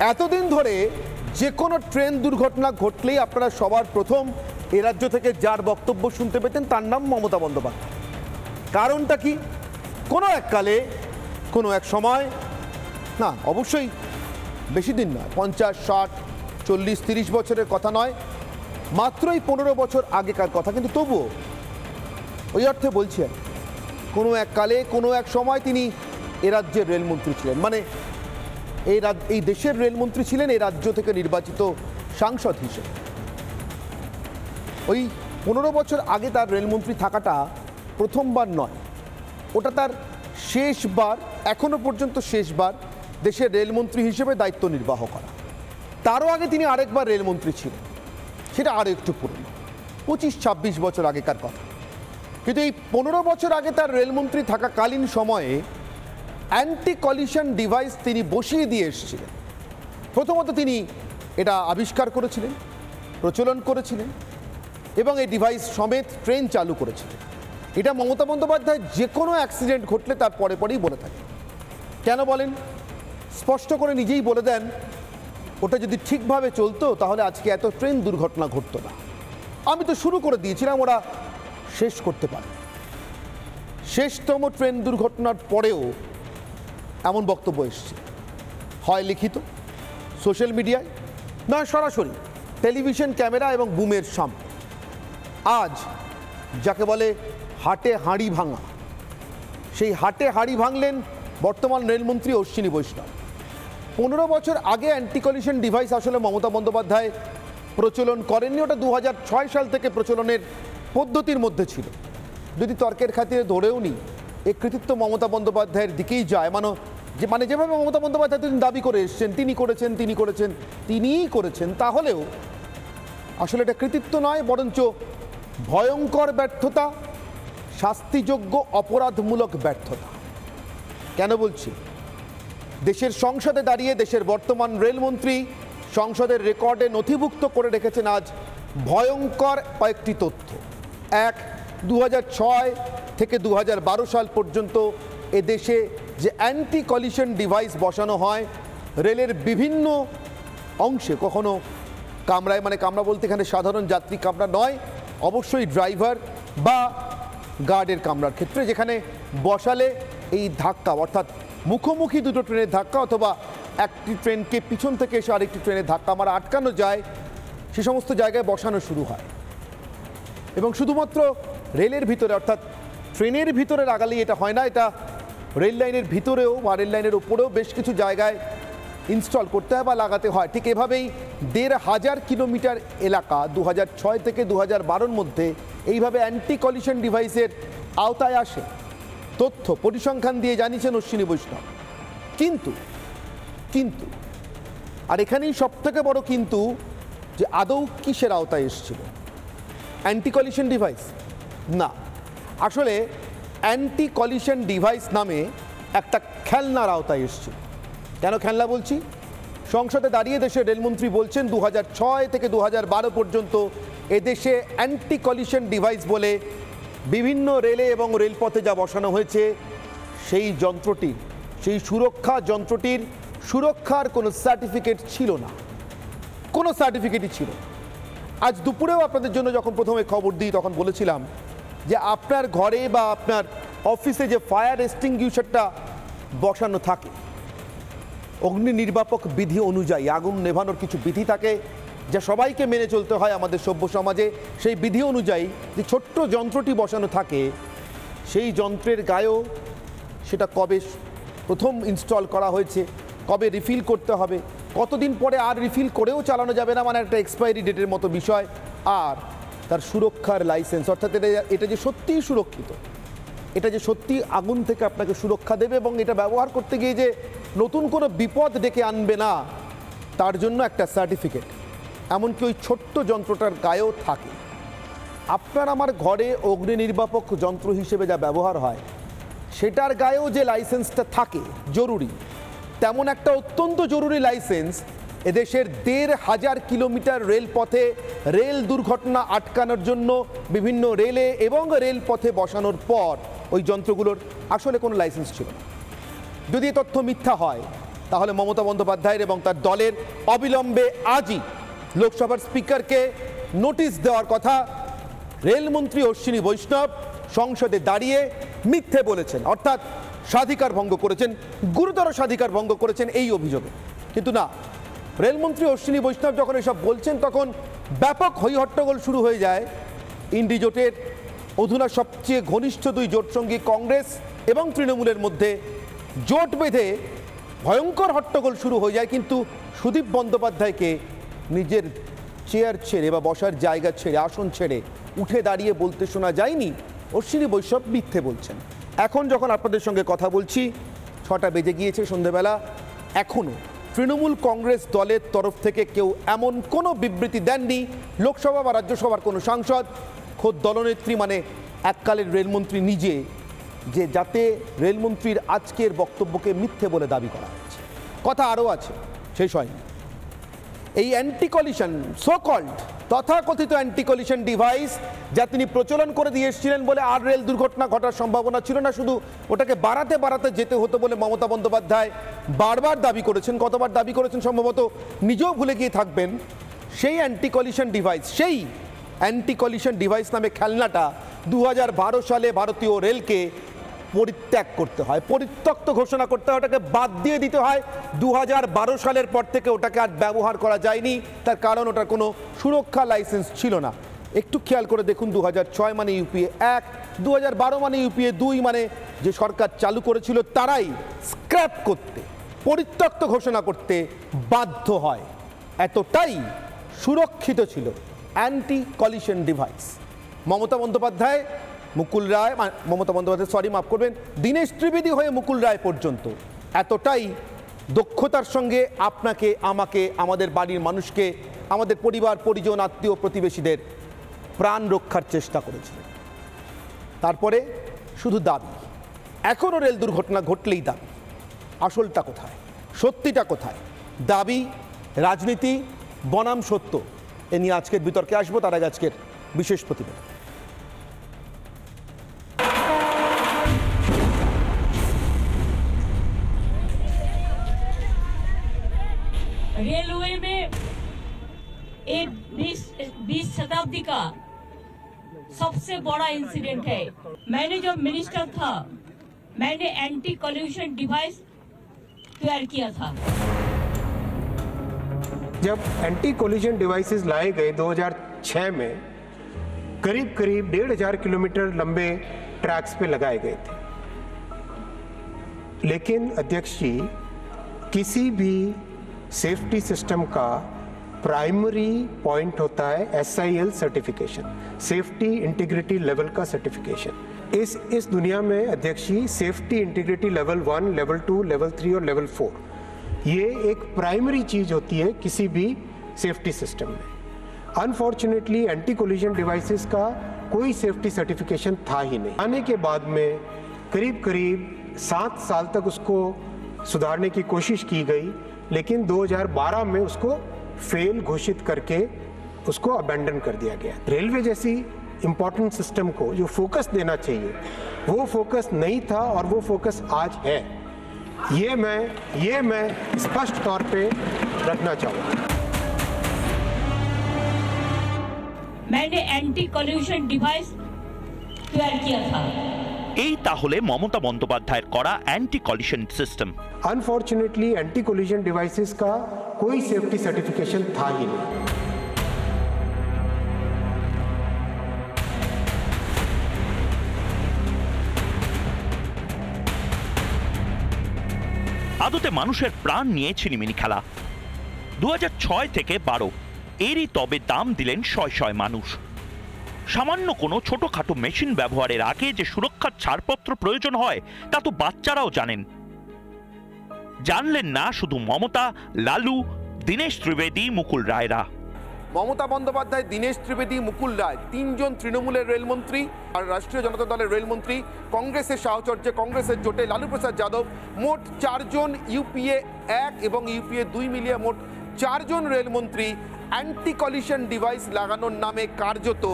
এতদিন ধরে যে কোনো ট্রেন দুর্ঘটনা ঘটলেই আপনারা সবার প্রথম এ রাজ্য থেকে যার বক্তব্য শুনতে পেতেন তার নাম মমতা বন্দ্যোপাধ্যায়। কারণটা কি? কোনো এককালে কোনো এক সময়, না অবশ্যই বেশি দিন নয়, 50, 60, 40, 30 বছরের কথা নয়, মাত্রই 15 বছর আগেকার কথা, কিন্তু তবুও ওই অর্থে বলছি আর কোনো এককালে কোনো এক সময় তিনি এ রাজ্যের রেলমন্ত্রী ছিলেন, মানে এই দেশের রেলমন্ত্রী ছিলেন এই রাজ্য থেকে নির্বাচিত সাংসদ হিসেবে। ওই 15 বছর আগে তার রেলমন্ত্রী থাকাটা প্রথমবার নয়, ওটা তার শেষবার, এখনো পর্যন্ত শেষবার দেশের রেলমন্ত্রী হিসেবে দায়িত্ব নির্বাহ করা। তারও আগে তিনি আরেকবার রেলমন্ত্রী ছিলেন, সেটা আরও একটু পুরনো, 25-26 বছর আগেকার কথা। কিন্তু এই 15 বছর আগে তার রেলমন্ত্রী থাকাকালীন সময়ে অ্যান্টি কলিশন ডিভাইস তিনি বসিয়ে দিয়ে এসেছিলেন। প্রথমত তিনি এটা আবিষ্কার করেছিলেন, প্রচলন করেছিলেন এবং এই ডিভাইস সমেত ট্রেন চালু করেছিলেন। এটা মমতা বন্দ্যোপাধ্যায় যে কোনো অ্যাক্সিডেন্ট ঘটলে তার পরে পরেই বলে থাকেন। কেন বলেন? স্পষ্ট করে নিজেই বলে দেন, ওটা যদি ঠিকভাবে চলতো তাহলে আজকে এত ট্রেন দুর্ঘটনা ঘটতো না। আমি তো শুরু করে দিয়েছিলাম, ওরা শেষ করতে পারে। শেষতম ট্রেন দুর্ঘটনার পরেও এমন বক্তব্য এসছে, হয় লিখিত, সোশ্যাল মিডিয়ায়, নয় সরাসরি টেলিভিশন ক্যামেরা এবং বুমের সামনে। আজ যাকে বলে হাটে হাঁড়ি ভাঙা, সেই হাটে হাঁড়ি ভাঙলেন বর্তমান রেলমন্ত্রী অশ্বিনী বৈষ্ণব। 15 বছর আগে অ্যান্টি কলিশন ডিভাইস আসলে মমতা বন্দ্যোপাধ্যায় প্রচলন করেননি, ওটা 2006 সাল থেকে প্রচলনের পদ্ধতির মধ্যে ছিল। যদি তর্কের খাতিরে ধরেও নি, এই কৃতিত্ব মমতা বন্দ্যোপাধ্যায়ের দিকেই যায়। মানে যেভাবে মমতা বন্দ্যোপাধ্যায় তিনি দাবি করে এসছেন, তিনিই করেছেন, তাহলেও আসলে এটা কৃতিত্ব নয়, বরঞ্চ ভয়ঙ্কর ব্যর্থতা, শাস্তিযোগ্য অপরাধমূলক ব্যর্থতা। কেন বলছি? দেশের সংসদে দাঁড়িয়ে দেশের বর্তমান রেলমন্ত্রী সংসদের রেকর্ডে নথিভুক্ত করে রেখেছেন আজ ভয়ঙ্কর কয়েকটি তথ্য। 1, 2006 থেকে 2012 সাল পর্যন্ত এদেশে যে অ্যান্টি কলিশন ডিভাইস বসানো হয় রেলের বিভিন্ন অংশে, কখনো কামরায়, মানে কামরা বলতে এখানে সাধারণ যাত্রী কামরা নয়, অবশ্যই ড্রাইভার বা গার্ডের কামরার ক্ষেত্রে, যেখানে বসালে এই ধাক্কা, অর্থাৎ মুখোমুখি দুটো ট্রেনের ধাক্কা অথবা একটি ট্রেনকে পিছন থেকে এসে আরেকটি ট্রেনের ধাক্কা মারা আটকানো যায়, সে সমস্ত জায়গায় বসানো শুরু হয়। এবং শুধুমাত্র রেলের ভিতরে, অর্থাৎ ট্রেনের ভিতরে লাগালেই এটা হয় না, এটা রেল লাইনের ভিতরেও বা রেল লাইনের উপরেও বেশ কিছু জায়গায় ইনস্টল করতে হয় বা লাগাতে হয়। ঠিক এভাবেই 1500 কিলোমিটার এলাকা 2006 থেকে 2012-র মধ্যে এইভাবে অ্যান্টি কলিশন ডিভাইসের আওতায় আসে। তথ্য পরিসংখ্যান দিয়ে জানিয়েছেন অশ্বিনী বৈষ্ণব। কিন্তু আর এখানেই সবথেকে বড় কিন্তু, যে আদৌ কিসের আওতায় এসেছিল অ্যান্টি কলিশন ডিভাইস? না, আসলে অ্যান্টি কলিশন ডিভাইস নামে একটা খেলনার আওতায় এসেছিল। কেন খেলনা বলছি? সংসদে দাঁড়িয়ে দেশের রেলমন্ত্রী বলছেন 2006 থেকে 2012 পর্যন্ত এদেশে অ্যান্টি কলিশন ডিভাইস বলে বিভিন্ন রেলে এবং রেলপথে যা বসানো হয়েছে, সেই যন্ত্রটির, সেই সুরক্ষা যন্ত্রটির সুরক্ষার কোনো সার্টিফিকেট ছিল না, কোনো সার্টিফিকেটই ছিল। আজ দুপুরেও আপনাদের জন্য যখন প্রথমে খবর দিই তখন বলেছিলাম যে আপনার ঘরে বা আপনার অফিসে যে ফায়ার এক্সটিংগুইশারটা বসানো থাকে, অগ্নি নির্বাপক বিধি অনুযায়ী আগুন নেভানোর কিছু বিধি থাকে যা সবাইকে মেনে চলতে হয় আমাদের সভ্য সমাজে। সেই বিধি অনুযায়ী যে ছোট্ট যন্ত্রটি বসানো থাকে, সেই যন্ত্রের গায়েও সেটা কবে প্রথম ইনস্টল করা হয়েছে, কবে রিফিল করতে হবে, কতদিন পরে আর রিফিল করেও চালানো যাবে না, মানে একটা এক্সপায়ারি ডেটের মতো বিষয়, আর তার সুরক্ষার লাইসেন্স, অর্থাৎ এটা যে সত্যিই সুরক্ষিত, এটা যে সত্যি আগুন থেকে আপনাকে সুরক্ষা দেবে এবং এটা ব্যবহার করতে গিয়ে যে নতুন কোনো বিপদ ডেকে আনবে না, তার জন্য একটা সার্টিফিকেট এমনকি ওই ছোট্ট যন্ত্রটার গায়েও থাকে। আপনার আমার ঘরে অগ্নি নির্বাপক যন্ত্র হিসেবে যা ব্যবহার হয় সেটার গায়েও যে লাইসেন্সটা থাকে জরুরি, তেমন একটা অত্যন্ত জরুরি লাইসেন্স এদেশের 1500 কিলোমিটার রেলপথে রেল দুর্ঘটনা আটকানোর জন্য বিভিন্ন রেলে এবং রেলপথে বসানোর পর ওই যন্ত্রগুলোর আসলে কোনো লাইসেন্স ছিল না। যদি এ তথ্য মিথ্যা হয় তাহলে মমতা বন্দ্যোপাধ্যায়ের এবং তার দলের অবিলম্বে আজই লোকসভার স্পিকারকে নোটিশ দেওয়ার কথা। রেলমন্ত্রী অশ্বিনী বৈষ্ণব সংসদে দাঁড়িয়ে মিথ্যে বলেছেন, অর্থাৎ স্বাধিকার ভঙ্গ করেছেন, গুরুতর স্বাধিকার ভঙ্গ করেছেন এই অভিযোগে। কিন্তু না, রেলমন্ত্রী অশ্বিনী বৈষ্ণব যখন এসব বলছেন তখন ব্যাপক হইহট্টগোল শুরু হয়ে যায় ইন্ডি জোটের অধুনা সবচেয়ে ঘনিষ্ঠ দুই জোটসঙ্গী কংগ্রেস এবং তৃণমূলের মধ্যে জোট বেঁধে ভয়ঙ্কর হট্টগোল শুরু হয়ে যায়। কিন্তু সুদীপ বন্দ্যোপাধ্যায়কে নিজের চেয়ার ছেড়ে বা বসার জায়গা ছেড়ে, আসন ছেড়ে উঠে দাঁড়িয়ে বলতে শোনা যায়নি অশ্বিনী বৈষ্ণব মিথ্যে বলছেন। এখন যখন আপনাদের সঙ্গে কথা বলছি 6টা বেজে গিয়েছে সন্ধেবেলা, এখনও তৃণমূল কংগ্রেস দলের তরফ থেকে কেউ এমন কোনো বিবৃতি দেননি, লোকসভা বা রাজ্যসভার কোনো সাংসদ, খোদ দলনেত্রী মানে এককালের রেলমন্ত্রী নিজে, যে যাতে রেলমন্ত্রীর আজকের বক্তব্যকে মিথ্যে বলে দাবি করা হয়েছে। কথা আরও আছে, শেষ হয়নি। এই অ্যান্টি কলিশন, সো কল্ড তথাকথিত অ্যান্টি কলিশন ডিভাইস যা তিনি প্রচলন করে দিয়ে এসেছিলেন বলে আর রেল দুর্ঘটনা ঘটার সম্ভাবনা ছিল না, শুধু ওটাকে বাড়াতে বাড়াতে যেতে হতো বলে মমতা বন্দ্যোপাধ্যায় বারবার দাবি করেছেন। কতবার দাবি করেছেন সম্ভবত নিজেও ভুলে গিয়ে থাকবেন। সেই অ্যান্টি কলিশন ডিভাইস, সেই অ্যান্টি কলিশন ডিভাইস নামে খেলনাটা 2012 সালে ভারতীয় রেলকে পরিত্যাগ করতে হয়, পরিত্যক্ত ঘোষণা করতে হয়, ওটাকে বাদ দিয়ে দিতে হয়। 2012 সালের পর থেকে ওটাকে আর ব্যবহার করা যায়নি, তার কারণ ওটার কোনো সুরক্ষা লাইসেন্স ছিল না। একটু খেয়াল করে দেখুন, 2006 মানে ইউপিএ 1, 2012 মানে ইউপিএ 2, মানে যে সরকার চালু করেছিল তারাই স্ক্র্যাপ করতে, পরিত্যক্ত ঘোষণা করতে বাধ্য হয়। এতটাই সুরক্ষিত ছিল anti collision device. Mamata Bandyopadhyay, Mukul Roy, Mamata Bandyopadhyay sorry মাফ করবেন, দীনেশ ত্রিবেদী হয়ে মুকুল রায় পর্যন্ত এতটাই দক্ষতার সঙ্গে আপনাকে, আমাকে, আমাদের বাড়ির মানুষকে, আমাদের পরিবার পরিজন, আত্মীয় প্রতিবেশীদের প্রাণ রক্ষার চেষ্টা করেছিলেন। তারপরে শুধু দাবি, এখনও রেল দুর্ঘটনা ঘটলেই দাবি। আসলটা কোথায়, সত্যিটা কোথায়? দাবি, রাজনীতি বনাম সত্য, এ নিয়ে আজকের বিতর্কে আসবো। তার আগে আজকের বিশেষ প্রতিবেদন। रेलवे में एक 20 शताब्दी का सबसे बड़ा इंसिडेंट है। मैंने जब मिनिस्टर था, मैंने एंटी कॉल्यूशन डिवाइस तैयार किया था। जब एंटी कोलिजन डिवाइसेस लाए गए 2006 में, करीब 1,500 किलोमीटर लंबे ट्रैक्स पे लगाए गए थे। लेकिन अध्यक्ष जी, किसी भी सेफ्टी सिस्टम का प्राइमरी पॉइंट होता है SIL certification, safety integrity level का सर्टिफिकेशन। इस दुनिया में अध्यक्ष जी safety integrity level 1, level 2, level 3 और लेवल 4 ये एक प्राइमरी चीज होती है किसी भी सेफ्टी सिस्टम में। अनफॉर्चुनेटली एंटी कोलिजन डिवाइसेस का कोई सेफ्टी सर्टिफिकेशन था ही नहीं। आने के बाद में करीब 7 साल तक उसको सुधारने की कोशिश की गई, लेकिन 2012 में उसको फेल घोषित करके उसको अबैंडन कर दिया गया। रेलवे जैसी इंपॉर्टेंट सिस्टम को जो फोकस देना चाहिए वो फोकस नहीं था, और वो फोकस आज है। ये मैं स्पष्ट तौर पे रखना चाहूँगा। मैंने एंटी कॉल्यूशन डिवाइस तैयार किया था। এই তাহলে মমতা বন্দ্যোপাধ্যায়ের করা anti collision system. Unfortunately anti collision devices का कोई सेफ्टी सर्टिफिकेशन था ही नहीं। আদতে মানুষের প্রাণ নিয়ে ছিনিমিনি খেলা। 2006 থেকে 12 এরই তবে দাম দিলেন শয় শয় মানুষ। সামান্য কোনো ছোটখাটো মেশিন ব্যবহারের আগে যে সুরক্ষার ছাড়পত্র প্রয়োজন হয় তা তো বাচ্চারাও জানেন। জানলেন না শুধু মমতা, লালু, দীনেশ ত্রিবেদী, মুকুল রায়রা। মমতা বন্দ্যোপাধ্যায়, দীনেশ ত্রিবেদী, মুকুল রায়, 3 জন তৃণমূলের রেলমন্ত্রী আর রাষ্ট্রীয় জনতা দলের রেলমন্ত্রী, কংগ্রেসের সাহচর্যে, কংগ্রেসের জোটে লালু প্রসাদ যাদব, মোট 4 জন ইউপিএ 1 এবং ইউপিএ 2 মিলিয়ে মোট 4 জন রেলমন্ত্রী অ্যান্টি কলিশন ডিভাইস লাগানোর নামে কার্যত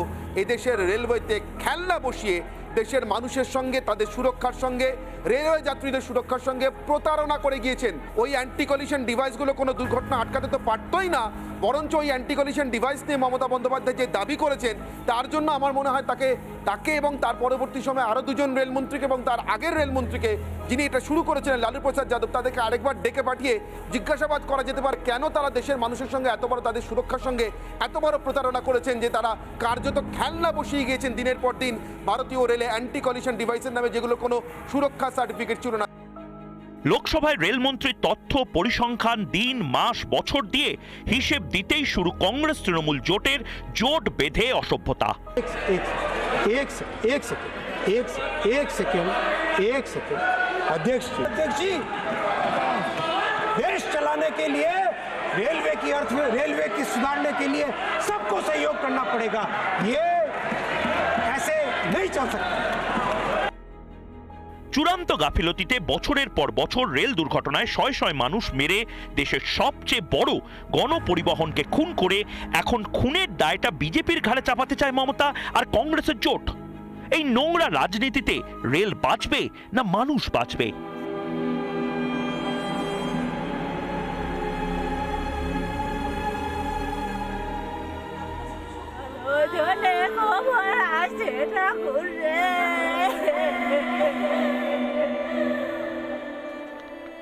এদেশের রেলওয়েতে খেলনা বসিয়ে দেশের মানুষের সঙ্গে, তাদের সুরক্ষার সঙ্গে, রেলওয়ে যাত্রীদের সুরক্ষার সঙ্গে প্রতারণা করে গিয়েছেন। ওই অ্যান্টি কলিশন ডিভাইসগুলো কোনো দুর্ঘটনা আটকাতে তো পারতই না, বরঞ্চ ওই অ্যান্টি কলিশন ডিভাইস নিয়ে মমতা বন্দ্যোপাধ্যায় যে দাবি করেছেন তার জন্য আমার মনে হয় তাকে এবং তার পরবর্তী সময়ে আরও দুজন রেলমন্ত্রীকে এবং তার আগের রেলমন্ত্রীকে যিনি এটা শুরু করেছিলেন লালু প্রসাদ যাদব, তাদেরকে আরেকবার ডেকে পাঠিয়ে জিজ্ঞাসাবাদ করা যেতে পারে কেন তারা দেশের মানুষের সঙ্গে এত বড়, তাদের সুরক্ষার সঙ্গে এত বড় প্রতারণা করেছেন যে তারা কার্যত খেলনা বসিয়ে গিয়েছেন দিনের পর দিন ভারতীয় রেলে অ্যান্টি কলিশন ডিভাইসের নামে, যেগুলো কোনো সুরক্ষা সার্টিফিকেট ছিল না। লোকসভায় রেলমন্ত্রীর তথ্য পরিসংখ্যান দিন, মাস, বছর দিয়ে হিসেব দিতেই শুরু কংগ্রেস তৃণমূল জোটের জোট বেঁধে অসভ্যতা। एक सेकेंड अध्यक्ष जी, देश चलाने के लिए रेलवे की सुधारने के लिए सबको सहयोग करना पड़ेगा, ये ऐसे नहीं चल सकता। চূড়ান্ত গাফিলতিতে বছরের পর বছর রেল দুর্ঘটনায় শয় শয় মানুষ মেরে দেশের সবচেয়ে বড় গণপরিবহনকে খুন করে এখন খুনের দায়টা বিজেপির ঘাড়ে চাপাতে চায় মমতা আর কংগ্রেসের জোট। এই নোংরা রাজনীতিতে রেল বাঁচবে না মানুষ বাঁচবে?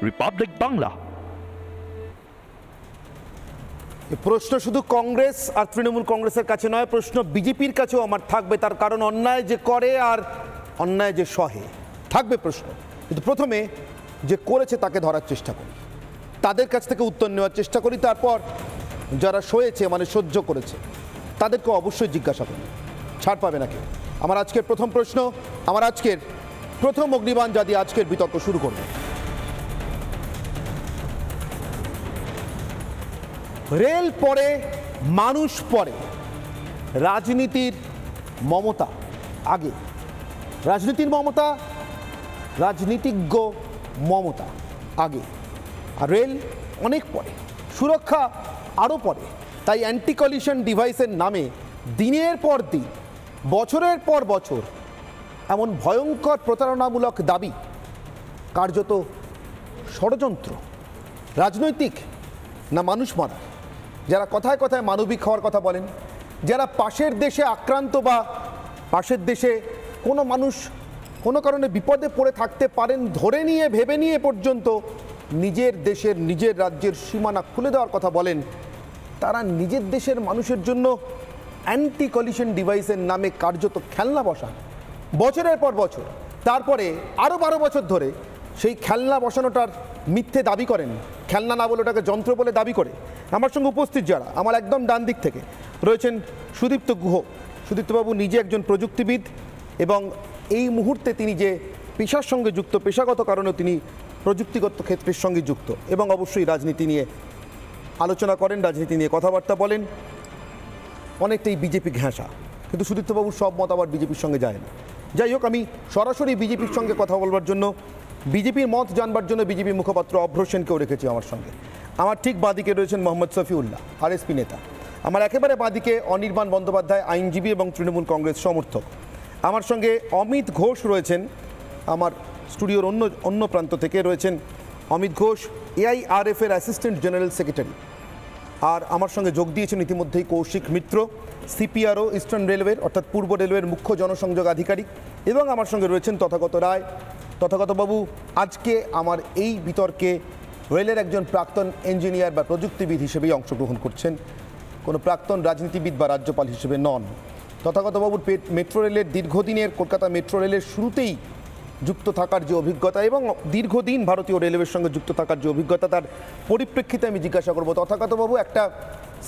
রিপাবলিক বাংলা। প্রশ্ন শুধু কংগ্রেস আর তৃণমূল কংগ্রেসের কাছে নয়, প্রশ্ন বিজেপির কাছেও আমার থাকবে, তার কারণ অন্যায় যে করে আর অন্যায় যে সহে থাকবে প্রশ্ন। কিন্তু প্রথমে যে করেছে তাকে ধরার চেষ্টা করি, তাদের কাছ থেকে উত্তর নেওয়ার চেষ্টা করি, তারপর যারা সয়েছে মানে সহ্য করেছে তাদেরকে অবশ্যই জিজ্ঞাসা করি, ছাড় পাবে না কেউ। আমার আজকের প্রথম প্রশ্ন, আমার আজকের প্রথম অগ্নিবাণ যা দিয়ে আজকের বিতর্ক শুরু করবে। রেল পরে, মানুষ পরে, রাজনীতির মমতা আগে। রাজনীতির মমতা, রাজনীতিজ্ঞ মমতা আগে, আর রেল অনেক পরে, সুরক্ষা আরও পরে। তাই অ্যান্টি কলিশন ডিভাইসের নামে দিনের পর দিন, বছরের পর বছর এমন ভয়ঙ্কর প্রতারণামূলক দাবি কার্যত ষড়যন্ত্র, রাজনৈতিক না মানুষ মারা। যারা কথায় কথায় মানবিক হওয়ার কথা বলেন, যারা পাশের দেশে আক্রান্ত বা পাশের দেশে কোনো মানুষ কোনো কারণে বিপদে পড়ে থাকতে পারেন ধরে নিয়ে ভেবে নিয়ে পর্যন্ত নিজের দেশের, নিজের রাজ্যের সীমানা খুলে দেওয়ার কথা বলেন, তারা নিজের দেশের মানুষের জন্য অ্যান্টি কলিশন ডিভাইসের নামে কার্যত খেলনা বসান বছরের পর বছর। তারপরে আরও 12 বছর ধরে সেই খেলনা বসানোটার মিথ্যে দাবি করেন, খেলনা না বলে ওটাকে যন্ত্র বলে দাবি করে। আমার সঙ্গে উপস্থিত যারা, আমার একদম ডান দিক থেকে রয়েছেন সুদীপ্ত গুহ। সুদীপ্তবাবু নিজে একজন প্রযুক্তিবিদ এবং এই মুহূর্তে তিনি যে পেশার সঙ্গে যুক্ত, পেশাগত কারণেও তিনি প্রযুক্তিগত ক্ষেত্রের সঙ্গে যুক্ত এবং অবশ্যই রাজনীতি নিয়ে আলোচনা করেন, রাজনীতি নিয়ে কথাবার্তা বলেন, অনেকটাই বিজেপি ঘেঁষা। কিন্তু সুদীপ্তবাবুর সব মত আবার বিজেপির সঙ্গে যায় না। যাই হোক, আমি সরাসরি বিজেপির সঙ্গে কথা বলবার জন্য, বিজেপির মত জানবার জন্য বিজেপি মুখপাত্র অভ্র সেনকেও রেখেছি আমার সঙ্গে। আমার ঠিক বাঁদিকে রয়েছেন মোহাম্মদ শফিউল্লাহ, আরএসপি নেতা। আমার একেবারে বাঁদিকে অনির্বাণ বন্দ্যোপাধ্যায়, আইনজীবী এবং তৃণমূল কংগ্রেস সমর্থক। আমার সঙ্গে অমিত ঘোষ রয়েছেন, আমার স্টুডিওর অন্য প্রান্ত থেকে রয়েছেন অমিত ঘোষ, AIRF এর অ্যাসিস্ট্যান্ট জেনারেল সেক্রেটারি। আর আমার সঙ্গে যোগ দিয়েছেন ইতিমধ্যেই কৌশিক মিত্র, CPRO ইস্টার্ন রেলওয়ের অর্থাৎ পূর্ব রেলওয়ের মুখ্য জনসংযোগ আধিকারিক, এবং আমার সঙ্গে রয়েছেন তথাগত রায়। তথাগতবাবু, আজকে আমার এই বিতর্কে রেলের একজন প্রাক্তন ইঞ্জিনিয়ার বা প্রযুক্তিবিদ হিসেবেই অংশগ্রহণ করছেন, কোনো প্রাক্তন রাজনীতিবিদ বা রাজ্যপাল হিসেবে নন। তথাগতবাবুর মেট্রো রেলের দীর্ঘদিনের, কলকাতা মেট্রো রেলের শুরুতেই যুক্ত থাকার যে অভিজ্ঞতা এবং দীর্ঘদিন ভারতীয় রেলওয়ের সঙ্গে যুক্ত থাকার যে অভিজ্ঞতা, তার পরিপ্রেক্ষিতে আমি জিজ্ঞাসা করব, তথাগতবাবু, একটা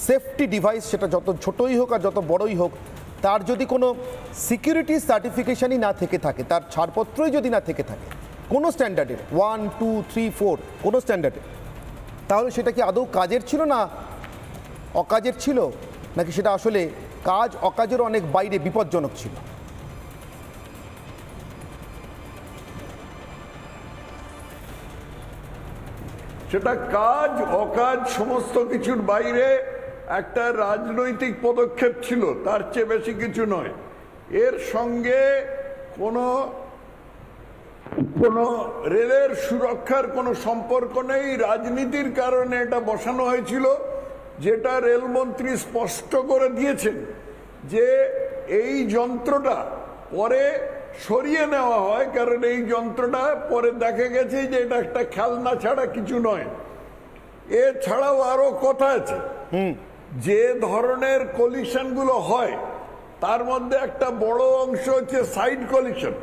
সেফটি ডিভাইস, সেটা যত ছোটই হোক আর যত বড়ই হোক, তার যদি কোনো সিকিউরিটি সার্টিফিকেশনই না থেকে থাকে, তার ছাড়পত্রই যদি না থেকে থাকে কোনো স্ট্যান্ডার্ডের 1, 2, 3, 4 কোনো স্ট্যান্ডার্ডে, তাহলে সেটা কি আদৌ কাজের ছিল না অকাজের ছিল, নাকি সেটা আসলে কাজ অকাজেরও অনেক বাইরে বিপজ্জনক ছিল? সেটা কাজ অকাজ সমস্ত কিছুর বাইরে একটা রাজনৈতিক পদক্ষেপ ছিল, তার চেয়ে বেশি কিছু নয়। এর সঙ্গে কোনো রেলের সুরক্ষার কোনো সম্পর্ক নেই, রাজনীতির কারণে এটা বসানো হয়েছিল, যেটা রেলমন্ত্রী স্পষ্ট করে দিয়েছেন যে এই যন্ত্রটা পরে সরিয়ে নেওয়া হয়, কারণ এই যন্ত্রটা পরে দেখা গেছে যে এটা একটা খেলনা ছাড়া কিছু নয়। এছাড়াও আরো কথা আছে, যে ধরনের কলিশন গুলো হয় তার মধ্যে একটা বড় অংশ হচ্ছে সাইড কলিশন।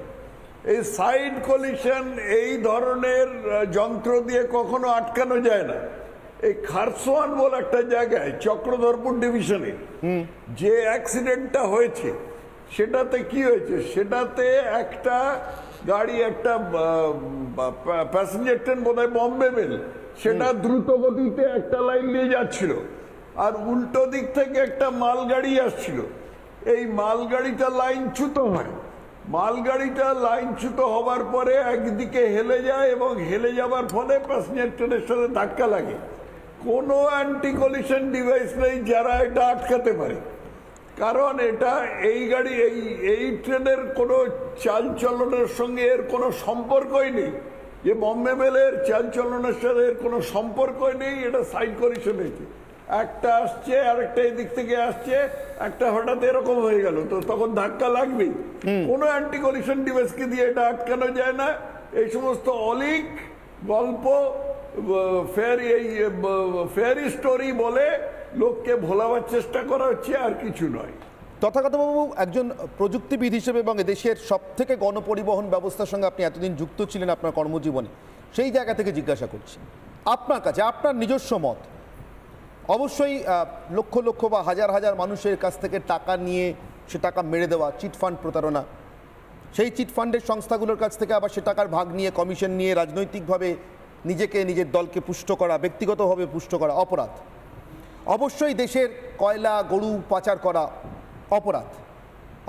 এই সাইড কলিশন এই ধরনের যন্ত্র দিয়ে কখনো আটকানো যায় না। এই খারসোয়ান বলে একটা জায়গায় চক্রধরপুর ডিভিশনে যে অ্যাক্সিডেন্টটা হয়েছে, সেটাতে কি হয়েছে, সেটাতে একটা গাড়ি, একটা প্যাসেঞ্জার ট্রেন বোধহয় বম্বে মেল, সেটা দ্রুত গতিতে একটা লাইন দিয়ে যাচ্ছিল, আর উল্টো দিক থেকে একটা মালগাড়ি আসছিল। এই মালগাড়িটা লাইনচ্যুত হয়, মালগাড়িটা লাইনচ্যুত হবার পরে একদিকে হেলে যায় এবং হেলে যাবার ফলে প্যাসেঞ্জার ট্রেনের সাথে ধাক্কা লাগে। কোনো অ্যান্টি কলিশন ডিভাইস নেই যারা এটা আটকাতে পারে, কারণ এটা এই গাড়ি এই ট্রেনের কোনো চালচলনের সঙ্গে এর কোনো সম্পর্কই নেই, যে বম্বে মেলের চালচলনের সাথে এর কোনো সম্পর্কই নেই। এটা সাইড কলিশন হয়েছে, একটা আসছে আর একটা এদিক থেকে আসছে, একটা হঠাৎ এরকম হয়ে গেল, তো তখন ধাক্কা লাগবেই। কোনো অ্যান্টি কলিশন ডিভাইসকে দিয়ে এটা আটকানো যায় না। এই সমস্ত অলিক গল্প, ফেয়ারি স্টোরি বলে লোককে ভোলাবার চেষ্টা করা হচ্ছে, আর কিছু নয়। তথাগতবাবু, একজন প্রযুক্তিবিদ হিসেবে এবং দেশের সবথেকে গণপরিবহন ব্যবস্থার সঙ্গে আপনি এতদিন যুক্ত ছিলেন আপনার কর্মজীবনে, সেই জায়গা থেকে জিজ্ঞাসা করছি আপনার কাছে, আপনার নিজস্ব মত। অবশ্যই লক্ষ লক্ষ বা হাজার হাজার মানুষের কাছ থেকে টাকা নিয়ে সে টাকা মেরে দেওয়া, চিটফান্ড প্রতারণা, সেই চিটফান্ডের সংস্থাগুলোর কাছ থেকে আবার সে টাকার ভাগ নিয়ে, কমিশন নিয়ে রাজনৈতিকভাবে নিজেকে, নিজের দলকে পুষ্ট করা, ব্যক্তিগতভাবে পুষ্ট করা অপরাধ। অবশ্যই দেশের কয়লা, গরু পাচার করা অপরাধ।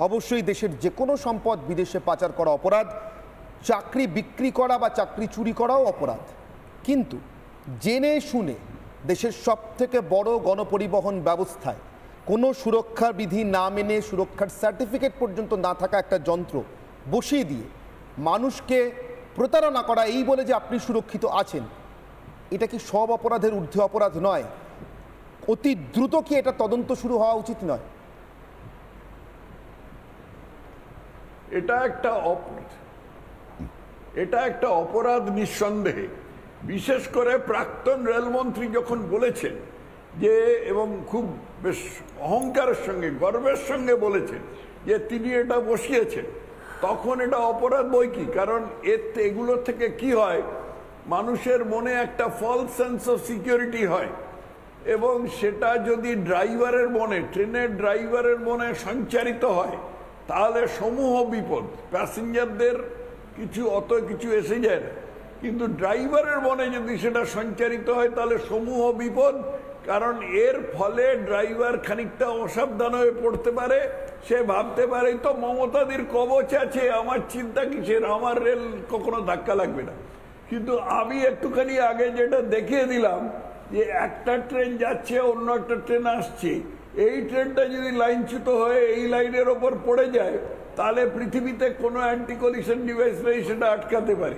অবশ্যই দেশের যে কোনো সম্পদ বিদেশে পাচার করা অপরাধ। চাকরি বিক্রি করা বা চাকরি চুরি করাও অপরাধ। কিন্তু জেনে শুনে দেশের সবথেকে বড় গণপরিবহন ব্যবস্থায় কোনো সুরক্ষা বিধি না মেনে, সুরক্ষার সার্টিফিকেট পর্যন্ত না থাকা একটা যন্ত্র বসিয়ে দিয়ে মানুষকে প্রতারণা করা, এই বলে যে আপনি সুরক্ষিত আছেন, এটা কি সব অপরাধের ঊর্ধ্বে অপরাধ নয়? অতি দ্রুত কি এটা তদন্ত শুরু হওয়া উচিত নয়? এটা একটা অপরাধ নিঃসন্দেহে। বিশেষ করে প্রাক্তন রেলমন্ত্রী যখন বলেছেন যে, এবং খুব বেশ অহংকারের সঙ্গে, গর্বের সঙ্গে বলেছেন যে তিনি এটা বসিয়েছেন, তখন এটা অপরাধ বই কি। কারণ এগুলো থেকে কি হয়, মানুষের মনে একটা ফলস সেন্স অফ সিকিউরিটি হয়, এবং সেটা যদি ড্রাইভারের মনে, ট্রেনের ড্রাইভারের মনে সঞ্চারিত হয়, তাহলে সমূহ বিপদ। প্যাসেঞ্জারদের অত কিছু এসে যায় না, কিন্তু ড্রাইভারের মনে যদি সেটা সঞ্চারিত হয় তাহলে সমূহ বিপদ। কারণ এর ফলে ড্রাইভার খানিকটা অসাবধান হয়ে পড়তে পারে, সে ভাবতে পারে তো মমতাদির কবচ আছে, আমার চিন্তা কিসের, আমার রেল কখনো ধাক্কা লাগবে না। কিন্তু আমি একটুখানি আগে যেটা দেখিয়ে দিলাম, যে একটা ট্রেন যাচ্ছে, অন্য একটা ট্রেন আসছে, এই ট্রেনটা যদি লাইনচ্যুত হয়ে এই লাইনের ওপর পড়ে যায়, তাহলে পৃথিবীতে কোনো অ্যান্টি কলিশন ডিভাইস নেই সেটা আটকাতে পারে।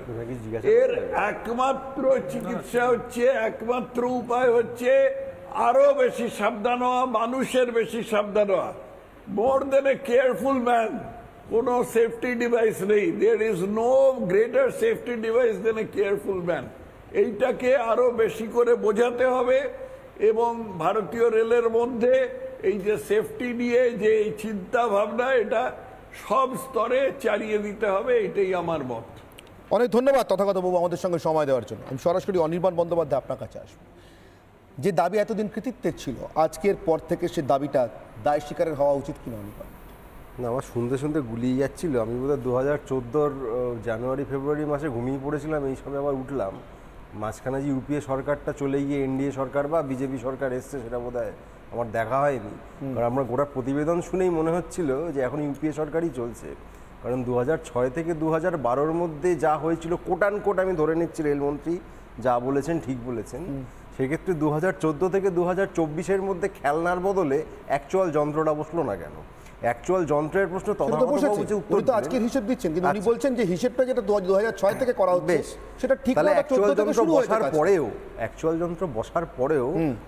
এর একমাত্র চিকিৎসা হচ্ছে, একমাত্র উপায় হচ্ছে আরো বেশি সাবধান হওয়া, মানুষের বেশি সাবধান হওয়া। More than a careful man, কোনো সেফটি ডিভাইস নেই। There is no greater safety device than a careful man. এইটাকে আরো বেশি করে বোঝাতে হবে, এবং ভারতীয় রেলের মধ্যে এই যে সেফটি নিয়ে যে এই চিন্তা ভাবনা, এটা সব স্তরে চালিয়ে দিতে হবে, এটাই আমার মত। অনেক ধন্যবাদ তথাগতবাবু আমাদের সঙ্গে সময় দেওয়ার জন্য। আমি সরাসরি অনির্বাণ বন্দ্যোপাধ্যায় আপনার কাছে আসবো। যে দাবি এতদিন কৃতিত্বের ছিল, আজকের পর থেকে সে দাবিটা দায় স্বীকারের হওয়া উচিত কিনা অনির্বাণ? না, আমার শুনতে শুনতে গুলিয়ে যাচ্ছিল। আমি বোধহয় 2014 জানুয়ারি ফেব্রুয়ারি মাসে ঘুমিয়ে পড়েছিলাম, এই সময় আবার উঠলাম। মাঝখানে যে ইউপিএ সরকারটা চলে গিয়ে এনডিএ সরকার বা বিজেপি সরকার এসছে, সেটা বোধহয় আমার দেখা হয়নি। কারণ আমরা গোটা প্রতিবেদন শুনেই মনে হচ্ছিল যে এখন ইউপিএ সরকারই চলছে। কারণ 2006 থেকে 2012-র মধ্যে যা হয়েছিল, কোটান কোট আমি ধরে নিচ্ছি রেলমন্ত্রী যা বলেছেন ঠিক বলেছেন। সেক্ষেত্রে 2014 থেকে 2024-এর মধ্যে খেলনার বদলে অ্যাকচুয়াল যন্ত্রটা বসলো না কেন? অ্যাকচুয়াল যন্ত্রের প্রশ্ন সেটা তো বসেছে, উনি তো আজকের হিসেব দিচ্ছেন, কিন্তু উনি বলছেন যে হিসেবটা যেটা 2006 থেকে করা হচ্ছে সেটা ঠিক তাহলে না, 14 থেকে শুরু হয়েছে কাজ। অ্যাকচুয়াল যন্ত্র বসার পরেও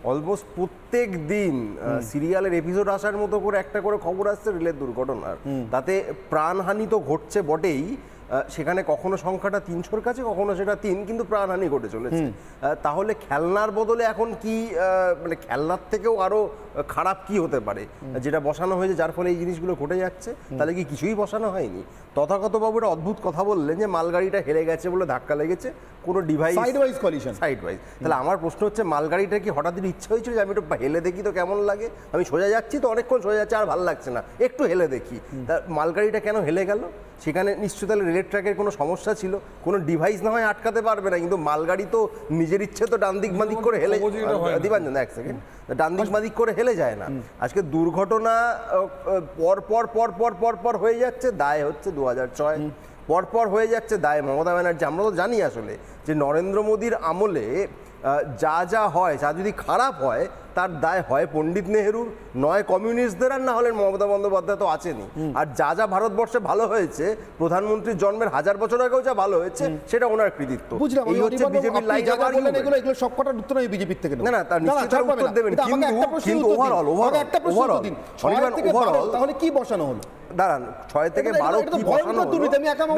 অলমোস্ট প্রত্যেক দিন সিরিয়ালের এপিসোড আসার মতো করে একটা করে খবর আসছে রেলের দুর্ঘটনার, তাতে প্রাণহানি তো ঘটছে বটেই, সেখানে কখনো সংখ্যাটা 300-র কাছে, কখনো সেটা 3, কিন্তু প্রাণহানি ঘটে চলেছে। তাহলে খেলনার বদলে এখন কি মানে খেলনার থেকেও আরো খারাপ কি হতে পারে যেটা বসানো হয়েছে যার ফলে এই জিনিসগুলো ঘটে যাচ্ছে? তাহলে কি কিছুই বসানো হয়নি? তথাগত বাবু একটা অদ্ভুত কথা বললেন যে মালগাড়িটা হেরে গেছে বলে ধাক্কা লেগেছে, কোনো device side wise collision. Side wise. তাহলে আমার প্রশ্ন হচ্ছে মালগাড়িটা কি হঠাৎ ইচ্ছা হয়েছিল যে আমি একটু হেলে দেখি তো কেমন লাগে, আমি সোজা যাচ্ছি তো অনেকক্ষণ সোজা যাচ্ছে আর ভালো লাগছে না, একটু হেলে দেখি, তা মালগাড়িটা কেন হেলে গেল? সেখানে নিশ্চয়ই তাহলে রেলের ট্র্যাকের কোনো সমস্যা ছিল, কোনো ডিভাইস না হয় আটকাতে পারবে না, কিন্তু মালগাড়ি তো নিজের ইচ্ছে তো ডান দিক বাদিক করে হেলে, দিবাঞ্জন এক সেকেন্ড, ডান দিক বাদিক করে হেলে যায় না। আজকে দুর্ঘটনা পর পর পর পর পর পর হয়ে যাচ্ছে, দায় হচ্ছে 2006, পরপর হয়ে যাচ্ছে দায় মমতা ব্যানার্জি। আমরা তো জানি আসলে যে নরেন্দ্র মোদীর আমলে যা যা হয়, যা যদি খারাপ হয় তার দায় হয় পণ্ডিত নেহরুর, নয় কমিউনিস্টদের, আর না হলে মমতা বন্দ্যোপাধ্যায় তো আছেনই। আর যা যা ভারতবর্ষে ভালো হয়েছে, প্রধানমন্ত্রীর জন্মের 1000 বছর আগেও যা ভালো হয়েছে সেটা ওনার কৃতিত্ব। বুঝলাম, এই হচ্ছে বিজেপির লাইন। এগুলো সবকটার উত্তর আমি বিজেপির থেকে না, তার নিশ্চয়ই উত্তর দেবেন, কিন্তু ওভারঅল তাহলে কি বসানো হলো? দাঁড়ান, 6 থেকে 12 কি বসানো হলো?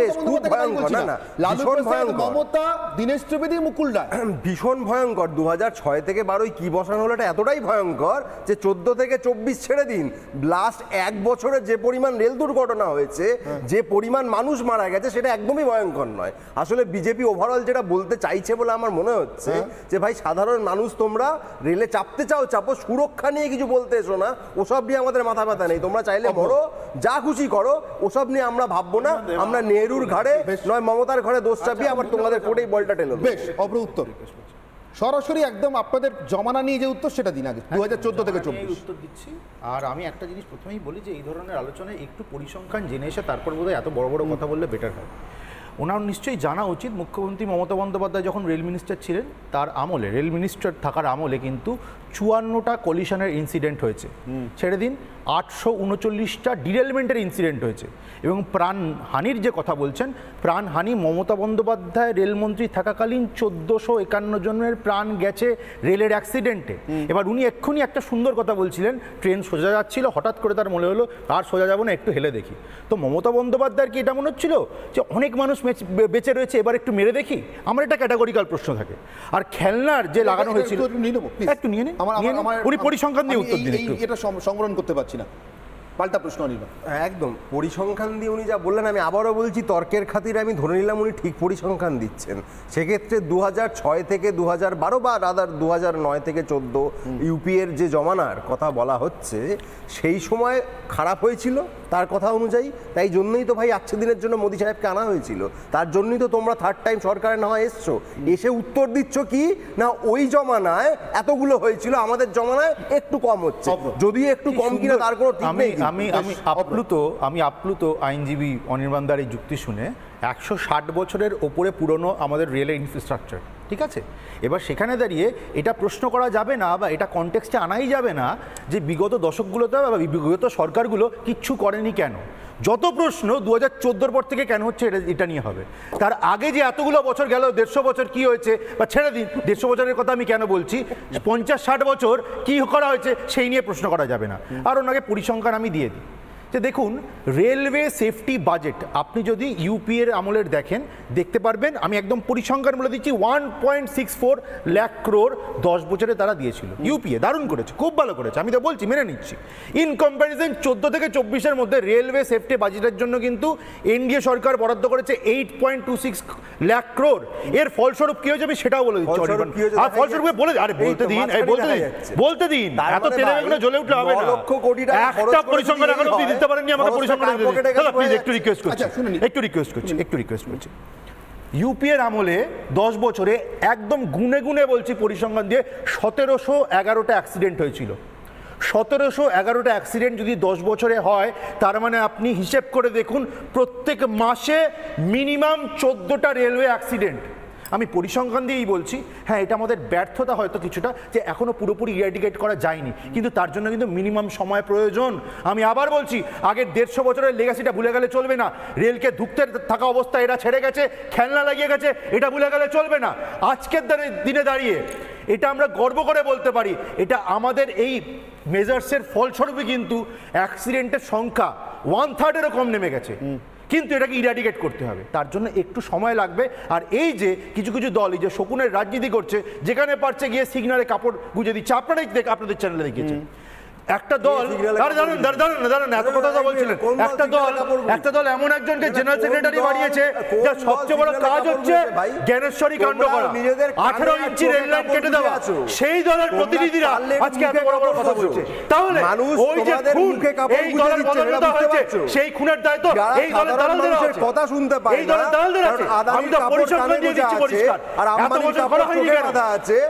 বেশ, খুব ভয়ঙ্কর। না, ভীষণ ভয়ঙ্কর। মমতা, দীনেশ ত্রিবেদী, মুকুল রায়, ভীষণ ভয়ঙ্কর। 2006 থেকে 12 কি বসানো হলো এটা এতটাই ভয়ঙ্কর যে 14 থেকে 24 ছেড়ে দিন, লাস্ট 1 বছরে যে পরিমাণ রেল দুর্ঘটনা হয়েছে, যে পরিমাণ মানুষ মারা গেছে, সেটা একদমই ভয়ঙ্কর নয়। আসলে বিজেপি ওভারঅল যেটা বলতে চাইছে বলে আমার মনে হচ্ছে যে ভাই সাধারণ মানুষ তোমরা রেলে চাপতে চাও চাপো, সুরক্ষা নিয়ে কিছু বলতে এসো না, ওসব নিয়ে আমাদের মাথা ব্যথা নেই, তোমরা চাইলে মরো, যা খুশি করো, ওসব নিয়ে আমরা ভাববো না, আমরা নেহরুর ঘাড়ে নয় মমতার ঘরে দোষ চাপিয়ে আবার তোমাদের কোটেই বলটা টেলো। বেশ, অব্র উত্তর সরাসরি একদম আপনাদের জমানা নিয়ে যে উত্তর সেটা দিন আগে, 2014 থেকে 24 উত্তর দিচ্ছি। আর আমি একটা জিনিস প্রথমেই বলি যে এই ধরনের আলোচনায় একটু পরিসংখ্যান জেনে এসে তারপর বোধহয় এত বড় বড় কথা বললে বেটার হয়। ওনার নিশ্চয়ই জানা উচিত মুখ্যমন্ত্রী মমতা বন্দ্যোপাধ্যায় যখন রেল মিনিস্টার ছিলেন, তার আমলে, রেল মিনিস্টার থাকার আমলে কিন্তু 54টা কলিশনের ইনসিডেন্ট হয়েছে, ছেড়ে দিন 839টা ডিরেলমেন্টের ইনসিডেন্ট হয়েছে। এবং প্রাণহানির যে কথা বলছেন, প্রাণহানি মমতা বন্দ্যোপাধ্যায় রেলমন্ত্রী থাকাকালীন 1451 জনের প্রাণ গেছে রেলের অ্যাক্সিডেন্টে। এবার উনি এক্ষুনি একটা সুন্দর কথা বলছিলেন, ট্রেন সোজা যাচ্ছিল, হঠাৎ করে তার মনে হলো আর সোজা যাবো না, একটু হেলে দেখি। তো মমতা বন্দ্যোপাধ্যায়ের কি এটা মনে হচ্ছিল যে অনেক মানুষ বেঁচে রয়েছে, এবার একটু মেরে দেখি? আমার এটা ক্যাটাগরিক্যাল প্রশ্ন থাকে। আর খেলনার যে লাগানো হয়েছিল, একটু নিয়ে নিন, উনি পরিসংখ্যান দিয়ে উত্তর দিন। এটা সংগ্রহ করতে পারছি না, পাল্টা প্রশ্ন অনির্বাণ। একদম পরিসংখ্যান দিয়ে উনি যা বললেন, আমি আবারও বলছি তর্কের খাতিরে আমি ধরে নিলাম উনি ঠিক পরিসংখ্যান দিচ্ছেন। সেক্ষেত্রে 2006 থেকে 2012 বা রাদার 2009 থেকে 14 ইউপিএর যে জমানার কথা বলা হচ্ছে, সেই সময় খারাপ হয়েছিল তার কথা অনুযায়ী, তাই জন্যই তো ভাই 8 দিনের জন্য মোদী সাহেবকে আনা হয়েছিল, তার জন্যই তো তোমরা থার্ড টাইম সরকারে না হয় এসছো, এসে উত্তর দিচ্ছ কি না ওই জমানায় এতগুলো হয়েছিল, আমাদের জমানায় একটু কম হচ্ছে, যদিও একটু কম কিনা তার কোনো ঠিক নেই। আমি আপ্লুত আইনজীবী অনির্বাণদার এই যুক্তি শুনে। 160 বছরের ওপরে পুরনো আমাদের রেলের ইনফ্রাস্ট্রাকচার, ঠিক আছে? এবার সেখানে দাঁড়িয়ে এটা প্রশ্ন করা যাবে না বা এটা কনটেক্সটে আনাই যাবে না যে বিগত দশকগুলোতে বা বিগত সরকারগুলো কিচ্ছু করেনি কেন। যত প্রশ্ন 2014 পর থেকে কেন হচ্ছে এটা নিয়ে হবে। তার আগে যে এতগুলো বছর গেল, 150 বছর কি হয়েছে, বা ছেড়ে দিন 150 বছরের কথা আমি কেন বলছি, 50-60 বছর কি করা হয়েছে সেই নিয়ে প্রশ্ন করা যাবে না। আর ওনাকে পরিসংখ্যান আমি দিয়ে দিই যে দেখুন, রেলওয়ে সেফটি বাজেট আপনি যদি ইউপিএর আমলের দেখেন, দেখতে পারবেন, আমি একদম পরিসংখ্যান বলে দিচ্ছি, 1.64 লাখ ক্রোড় 10 বছরে তারা দিয়েছিল। ইউপিএ দারুণ করেছে, খুব ভালো করেছে, আমি তো বলছি, মেনে নিচ্ছি। ইন কম্প্যারিজন 14 থেকে 24-এর মধ্যে রেলওয়ে সেফটি বাজেটের জন্য কিন্তু এনডিএ সরকার বরাদ্দ করেছে 8.26 লাখ ক্রোড়। এর ফলস্বরূপ কি হয়েছে আমি সেটাও বলে দিচ্ছি। আর ফলস্বরূপ বলে, আরে বলতে দিন, বলতে দিন, এত তেলে জ্বলে উঠলে হবে না। একটা পরিসংখ্যান এখন অবধি দিতে পারেননি আমাকে, পরিসংখ্যান প্লিজ একটু রিকোয়েস্ট করছি। ইউপিএর আমলে 10 বছরে একদম গুনে গুনে বলছি পরিসংখ্যান দিয়ে 1711টা অ্যাক্সিডেন্ট হয়েছিল। 1711টা অ্যাক্সিডেন্ট যদি 10 বছরে হয়, তার মানে আপনি হিসেব করে দেখুন প্রত্যেক মাসে মিনিমাম 14টা রেলওয়ে অ্যাক্সিডেন্ট। আমি পরিসংখ্যান দিয়েই বলছি, হ্যাঁ এটা আমাদের ব্যর্থতা হয়তো কিছুটা, যে এখনো পুরোপুরি ইরাডিকেট করা যায়নি, কিন্তু তার জন্য কিন্তু মিনিমাম সময় প্রয়োজন। আমি আবার বলছি, আগের 150 বছরের লেগাসিটা ভুলে গেলে চলবে না। রেলকে ধুঁকতে থাকা অবস্থায় এরা ছেড়ে গেছে, খেলনা লাগিয়ে গেছে, এটা ভুলে গেলে চলবে না। আজকের দিনে দাঁড়িয়ে এটা আমরা গর্ব করে বলতে পারি, এটা আমাদের এই মেজার্সের ফলস্বরূপই কিন্তু অ্যাক্সিডেন্টের সংখ্যা 1/3-এরও কম নেমে গেছে। কিন্তু এটাকে ইরাডিকেট করতে হবে, তার জন্য একটু সময় লাগবে। আর এই যে কিছু কিছু দল এই যে শকুনের রাজনীতি করছে, যেখানে পারছে গিয়ে সিগনালে কাপড় গুঁজে দিচ্ছে, আপনারাই আপনাদের চ্যানেলে দেখিয়েছেন একটা দল, দাঁড়ান এত কথা বলছিলেন, একটা দল এমন একজনকে জেনারেল সেক্রেটারি বানিয়েছে যার সবচেয়ে বড় কাজ হচ্ছে জ্ঞানেশ্বরী কাণ্ড করা, 18 ইঞ্চি রেল লাইন কেটে দেওয়া। সেই দলের প্রতিনিধিরা আজকে এত বড় বড় কথা বলছে। তাহলে ওই যে খুন, এই দলের পদোন্নতি হয়েছে, সেই খুনের দায়িত্ব এই দলের দালালদের আছে, কথা শুনতে পায় এই দলের দালালদের আছে। আমি তো পরিসংখ্যান দিয়ে দিচ্ছি পরিষ্কার, এত বছর করা হয়নি কেন?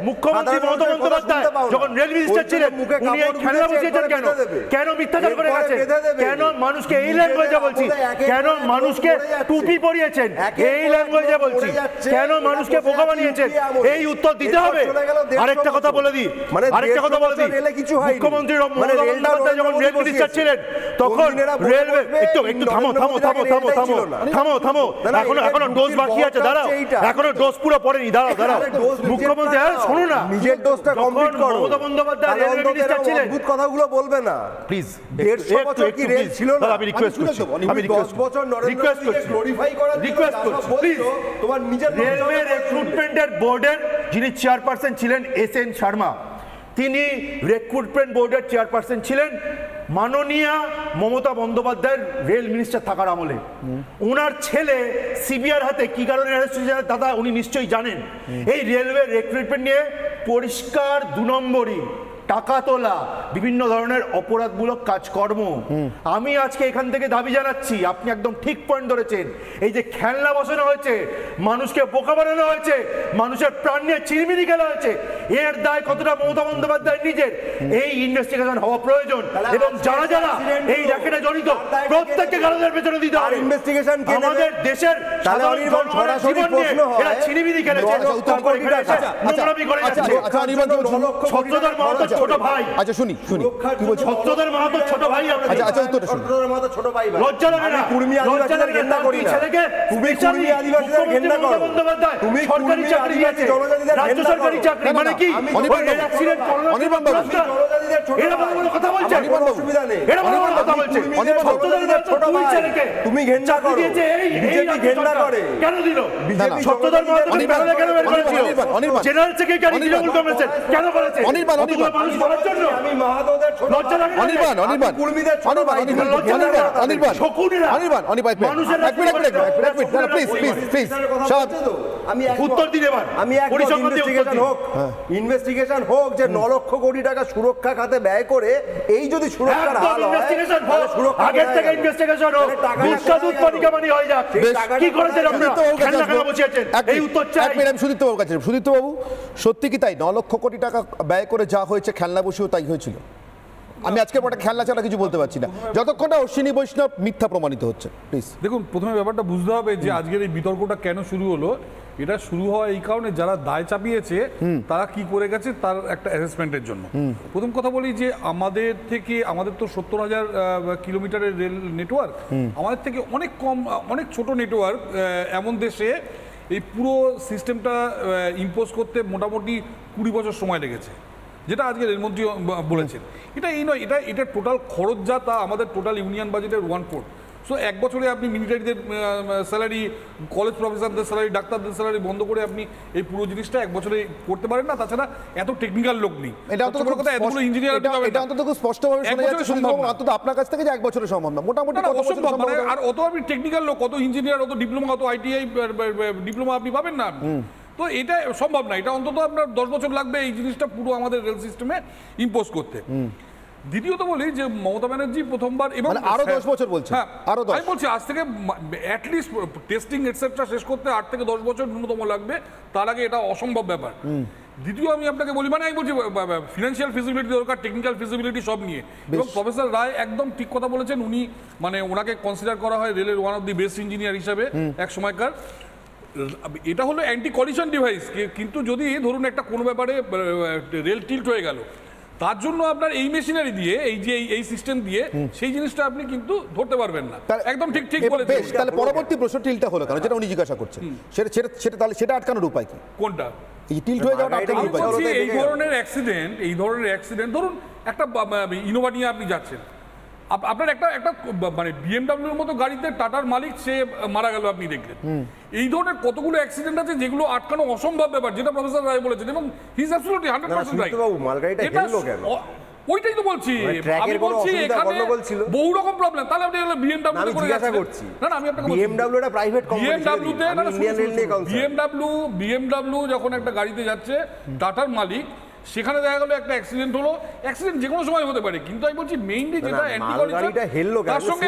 মুখ্যমন্ত্রী মমতা বন্দ্যোপাধ্যায় যখন রেল মিনিস্টার ছিলেন, উনি এই খেলা কেন মিথ্যাচার করে গেছেন? কেন মানুষকে এই ল্যাঙ্গুয়েজে বলছি, কেন মানুষকে টুপি পরিয়েছেন এই ল্যাঙ্গুয়েজে বলছি, কেন মানুষকে বোকা বানিয়েছেন? এই উত্তর দিতে হবে। আরেকটা কথা বলে দিই, মুখ্যমন্ত্রী মমতা বন্দ্যোপাধ্যায় যখন রেল মিনিস্টার ছিলেন, তখন রেলওয়ে একটু থামো, এখনো ডোজ বাকি আছে, দাঁড়াও, এখনো ডোজ পুরো পড়েনি, দাঁড়াও। মুখ্যমন্ত্রী শোনো না, নিজের ডোজটা কমপ্লিট করো। মমতা বন্দ্যোপাধ্যায় রেলওয়ে মিনিস্টার ছিলেন, কথাগুলো বলবে না প্লিজ। 150 বছর কি রেল ছিল না? আমি রিকোয়েস্ট করছি, আমি 10 বছর রিকোয়েস্ট করছি, গ্লোরিফাই করার প্লিজ। তোমার নিজের রেলওয়ে রিক্রুটমেন্টের বোর্ডের যিনি চেয়ারপারসন ছিলেন এস.এন. শর্মা, তিনি রিক্রুটমেন্ট বোর্ডের চেয়ারপারসন ছিলেন মাননীয়া মমতা বন্দ্যোপাধ্যায়ের রেল মিনিস্টার থাকার আমলে। ওনার ছেলে সিবিআর হাতে কি কারণে অ্যারেস্ট হয়েছে দাদা উনি নিশ্চয়ই জানেন। এই রেলওয়ে রিক্রুটমেন্ট নিয়ে পরিষ্কার 2 নম্বরই টাকা তোলা, বিভিন্ন ধরনের অপরাধমূলক কাজকর্ম। আমি আজকে এখান থেকে দাবি জানাচ্ছি, আপনি একদম ঠিক পয়েন্ট ধরেছেন, এই যে খেলনা বসানো হয়েছে, মানুষকে বোকা বানানো হয়েছে, মানুষের প্রাণ নিয়ে চিরমিরি খেলা হয়েছে, এর দায় কতটা মমতা বন্দ্যোপাধ্যায় নিজের? এই ইনভেস্টিগেশন হওয়া প্রয়োজন এবং যারা যারা এই র্যাকেটে জড়িত প্রত্যেককে কারণের পেছনে দিতে হবে ইনভেস্টিগেশন। আমাদের দেশের সাধারণ জীবন নিয়ে এরা চিরমিরি খেলেছে, তারপর এখানে এসে নোংরামি করে যাচ্ছে। ছত্রধর মাহাতো ছোট ভাই, আচ্ছা শুনি কি বলছো? ছত্রধর মাহাতো ছোট ভাই, আচ্ছা উত্তর শুনি। ছত্রধর মাহাতো ছোট ভাই, লজ্জা লাগে না? কুর্মী আদিবাসীদের ঘেন্না করি না, তুমি কুর্মী আদিবাসীদের ঘেন্না করো, তুমি সরকারি চাকরি দিয়েছে, রাজ্য সরকারি চাকরি মানে কি? ওই অ্যাক্সিডেন্ট অনির্বাণ বাবু এরা বড় কথা বলছে, অনির্বাণ বাবু এরা বড় কথা বলছে। ছত্রধর মাহাতো ছোট ভাই ছেলেকে তুমি ঘেন্না করো, বিজেপি ঘেন্না করে কেন দিল? ছত্রধর মাহাতো প্যানেলে কেন বের করেছিল? জেনারেল সেক্রেটারি তৃণমূল কংগ্রেসের কেন করেছে? অনির্বাণ মানুষ বলার জন্য আমি মাহাতোদের ছোট লজ্জা লাগে না? অনির্বাণ কুর্মীদের ছোট ভাই, অনির্বাণ শকুনেরা, অনির্বাণ মানুষের এক মিনিট প্লিজ সব আমি উত্তর দিন এবার। আমি ইনভেস্টিগেশন হোক যে 9 লক্ষ কোটি টাকা সুরক্ষা খাতে ব্যয় করে, এই যদি সুরক্ষার হাল হয় ইনভেস্টিগেশন হোক, আগের থেকে ইনভেস্টিগেশন হোক, দুষ্কাদ উৎপাদিকা মানি হয়ে যাক। কি করেছেন আপনারা? খেলনা খেলা বসিয়েছেন, এই উত্তর চাই। এক মিনিট আমি সুদীপ্ত বাবুর কাছে। সুদীপ্ত বাবু, সত্যি কি তাই 9 লক্ষ কোটি টাকা ব্যয় করে যা হয়েছে খেলনা বসেও তাই হয়েছিল? আমি আজকে একটা খেলনা ছাড়া কিছু বলতে পারছি না, যতক্ষণ না অশ্বিনী বৈষ্ণব মিথ্যা প্রমাণিত হচ্ছে। প্লিজ দেখুন, প্রথমে ব্যাপারটা বুঝতে হবে যে আজকের এই বিতর্কটা কেন শুরু হলো। এটা শুরু হওয়া এই কারণে যারা দায় চাপিয়েছে তারা কি করে গেছে তার একটা অ্যাসেসমেন্টের জন্য। প্রথম কথা বলি যে আমাদের তো 70,000 কিলোমিটারের রেল নেটওয়ার্ক, আমাদের থেকে অনেক কম, অনেক ছোট নেটওয়ার্ক। এমন দেশে এই পুরো সিস্টেমটা ইম্পোজ করতে মোটামুটি 20 বছর সময় লেগেছে, যেটা আজকে রেলমন্ত্রী বলেছেন। এটা এই নয়, এটা টোটাল খরচ যা তা আমাদের টোটাল ইউনিয়ন বাজেটের 1/4। সো এক বছরে আপনি মিলিটারিদের স্যালারি, কলেজ প্রফেসরদের স্যালারি, ডাক্তারদের স্যালারি বন্ধ করে আপনি এই পুরো জিনিসটা এক বছরে করতে পারেন না। তাছাড়া এত টেকনিক্যাল লোক নেই, এটা অন্তত কথা এতগুলো ইঞ্জিনিয়ার, এটা অন্তত খুব স্পষ্টভাবে শোনা যাচ্ছে সম্ভব না, অন্তত আপনার কাছ থেকে যে এক বছরে সম্ভব না, মোটামুটি কত বছর সম্ভব। আর অত আপনি টেকনিক্যাল লোক, কত ইঞ্জিনিয়ার, অত ডিপ্লোমা, অত আইটিআই ডিপ্লোমা আপনি পাবেন না। তো এটা সম্ভব না, এটা অন্তত আপনার 10 বছর লাগবে এই জিনিসটা পুরো আমাদের রেল সিস্টেমে ইম্পোজ করতে। দ্বিতীয়ত বলি যে মমতা ব্যানার্জি প্রথমবার এবং আরো 10 বছর বলছে, আরো 10 আমি বলছি আজ থেকে অ্যাটলিস্ট টেস্টিং এটসেট্রা শেষ করতে 8 থেকে 10 বছর ন্যূনতম লাগবে, তার আগে এটা অসম্ভব ব্যাপার। দ্বিতীয় আমি আপনাকে বলি, মানে আমি বলছি ফিনান্সিয়াল ফিজিবিলিটি দরকার, টেকনিক্যাল ফিজিবিলিটি সব নিয়ে। এবং প্রফেসর রায় একদম ঠিক কথা বলেছেন, উনি মানে ওনাকে কনসিডার করা হয় রেলের one of the best engineer হিসাবে এক সময়কার। এটা হলো অ্যান্টি কলিশন ডিভাইস, কিন্তু যদি ধরুন একটা কোনো ব্যাপারে রেল টিল্ট হয়ে গেল, তার জন্য আপনার এই মেশিনারি দিয়ে এই সিস্টেম দিয়ে সেই জিনিসটা আপনি কিন্তু ধরতে পারবেন না। একদম ঠিক ঠিক বলেছেন। তাহলে পরবর্তী প্রশ্ন টিল্টটা হলো কেন, যেটা উনি জিজ্ঞাসা করছেন, সেটা আটকানোর উপায় কি? কোনটা? এই টিল্ট হয়ে যাওয়াটা আটকানোর উপায় কি? এই ধরনের অ্যাক্সিডেন্ট ধরুন একটা ইনোভা নিয়ে আপনি যাচ্ছেন, আপনার একটা মানে বিএমডাব্লিউর মতো গাড়িতে টাটার মালিক সে মারা গেল, আপনি দেখলেন। এই ধরনের কতগুলো অ্যাক্সিডেন্ট আছে যেগুলো আটকানো অসম্ভব ব্যাপার, যেটা প্রফেসর রায় বলেছেন, এবং হি ইজ অ্যাবসলিউটলি 100% রাইট। ওইটাই তো বলছি, আমি বলছি এখানে বহু রকম প্রবলেম। তাহলে আপনি বিএমডাব্লিউ করে যাচ্ছেন। না না, আমি আপনাকে বলছি বিএমডাব্লিউ একটা প্রাইভেট কোম্পানি, বিএমডাব্লিউ যখন একটা গাড়িতে যাচ্ছে টাটার মালিক, সেখানে দেখা গেল একটা অ্যাক্সিডেন্ট হলো। অ্যাক্সিডেন্ট যে কোনো সময় হতে পারে, কিন্তু আমি বলছি মেইনলি যেটা অ্যান্টি কলিশন, তার সঙ্গে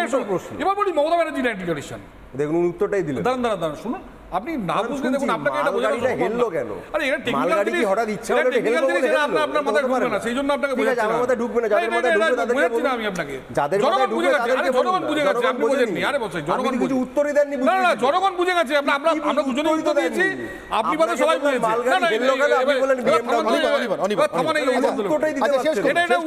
এবার বলি মমতা ব্যানার্জির অ্যান্টি কলিশন। দেখুন উত্তরটাই দিলেন। দাঁড়ান শুনুন, আপনি না বুঝলে দেখুন আপনাকে এটা বোঝানো হেললো কেন? আরে এটা টেকনিক্যাল জিনিস, হঠাৎ ইচ্ছা হলো এটা হেললো বলে আপনার মাথায় ঢুকবে না, সেইজন্য আপনাকে বোঝাচ্ছি। আমার মাথায় ঢুকবে না, যাদের মাথায় ঢুকবে তাদেরকে বলছি না আমি আপনাকে। যাদের মাথায় ঢুকবে তাদেরকে জনগণ বুঝে গেছে, আপনি বুঝেননি। আরে বলছি জনগণ কিছু উত্তরই দেননি। না না, জনগণ বুঝে গেছে, আমরা দুজনে উত্তর দিয়েছি, আপনি বাদে সবাই বুঝেছে। না না, হেললো কেন আপনি বলেন বিএমডব্লিউ থামান এই উত্তরটাই দিতে পারছেন। এটা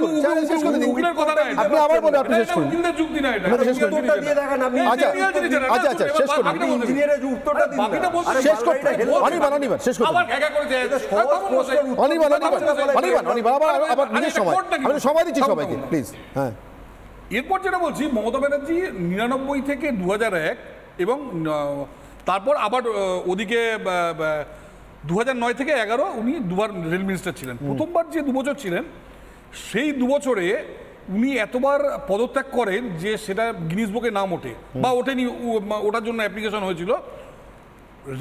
উকিলের কথা না, আপনি আবার বলেন, আপনি শেষ করুন। উকিলের যুক্তি না এটা, উত্তরটা দিয়ে দেখান আপনি। আচ্ছা শেষ করুন, আপনি ইঞ্জিনিয়ারের যে উত্তরটা দিন, বাকিটা বলতে শেষ করতে অনির্বাণ শেষ করুন। আবার ঘেঘা করেছে অনির্বাণ আবার নিজের সময়, আমি সময় দিচ্ছি সবাইকে, প্লিজ। হ্যাঁ, এরপর যেটা বলছি, মমতা ব্যানার্জি 99 থেকে 2001 এবং তারপর আবার ওদিকে 2009 থেকে 11 উনি দুবার রেল মিনিস্টার ছিলেন। প্রথমবার যে 2 বছর ছিলেন, সেই 2 বছরে উনি এতবার পদত্যাগ করেন যে সেটা গিনিস বুকে নাম ওঠে বা ওঠেনি, ওটার জন্য অ্যাপ্লিকেশন হয়েছিল।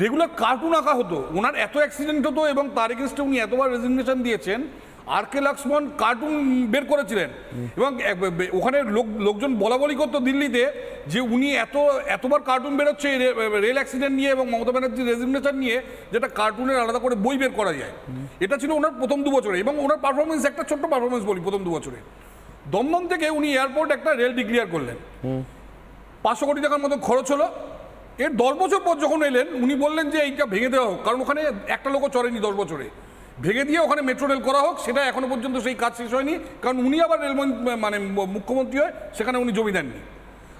রেগুলার কার্টুন আঁকা হতো, ওনার এত অ্যাক্সিডেন্ট হতো এবং তার এগেনস্টে উনি এতবার রেজিগনেশন দিয়েছেন। আর.কে লক্ষ্মণ কার্টুন বের করেছিলেন এবং ওখানে লোকজন বলাবলি করতো দিল্লিতে যে উনি এতবার কার্টুন বেরোচ্ছে রেল অ্যাক্সিডেন্ট নিয়ে এবং মমতা ব্যানার্জির রেজিগনেশন নিয়ে, যেটা কার্টুনের আলাদা করে বই বের করা যায়। এটা ছিল ওনার প্রথম 2 বছরে, এবং ওনার পারফরমেন্স, একটা ছোট্ট পারফরমেন্স বলি, প্রথম 2 বছরে দমদম থেকে উনি এয়ারপোর্ট একটা রেল ডিক্লিয়ার করলেন, 500 কোটি টাকার মতো খরচ হলো। এর 10 বছর পর যখন এলেন, উনি বললেন যে এইটা ভেঙে দেওয়া হোক, কারণ ওখানে একটা লোকও চড়েনি 10 বছরে, ভেঙে দিয়ে ওখানে মেট্রো রেল করা হোক। সেটা এখনো পর্যন্ত সেই কাজ শেষ হয়নি, কারণ উনি আবার মানে মুখ্যমন্ত্রী হয়ে সেখানে উনি জমি দেননি।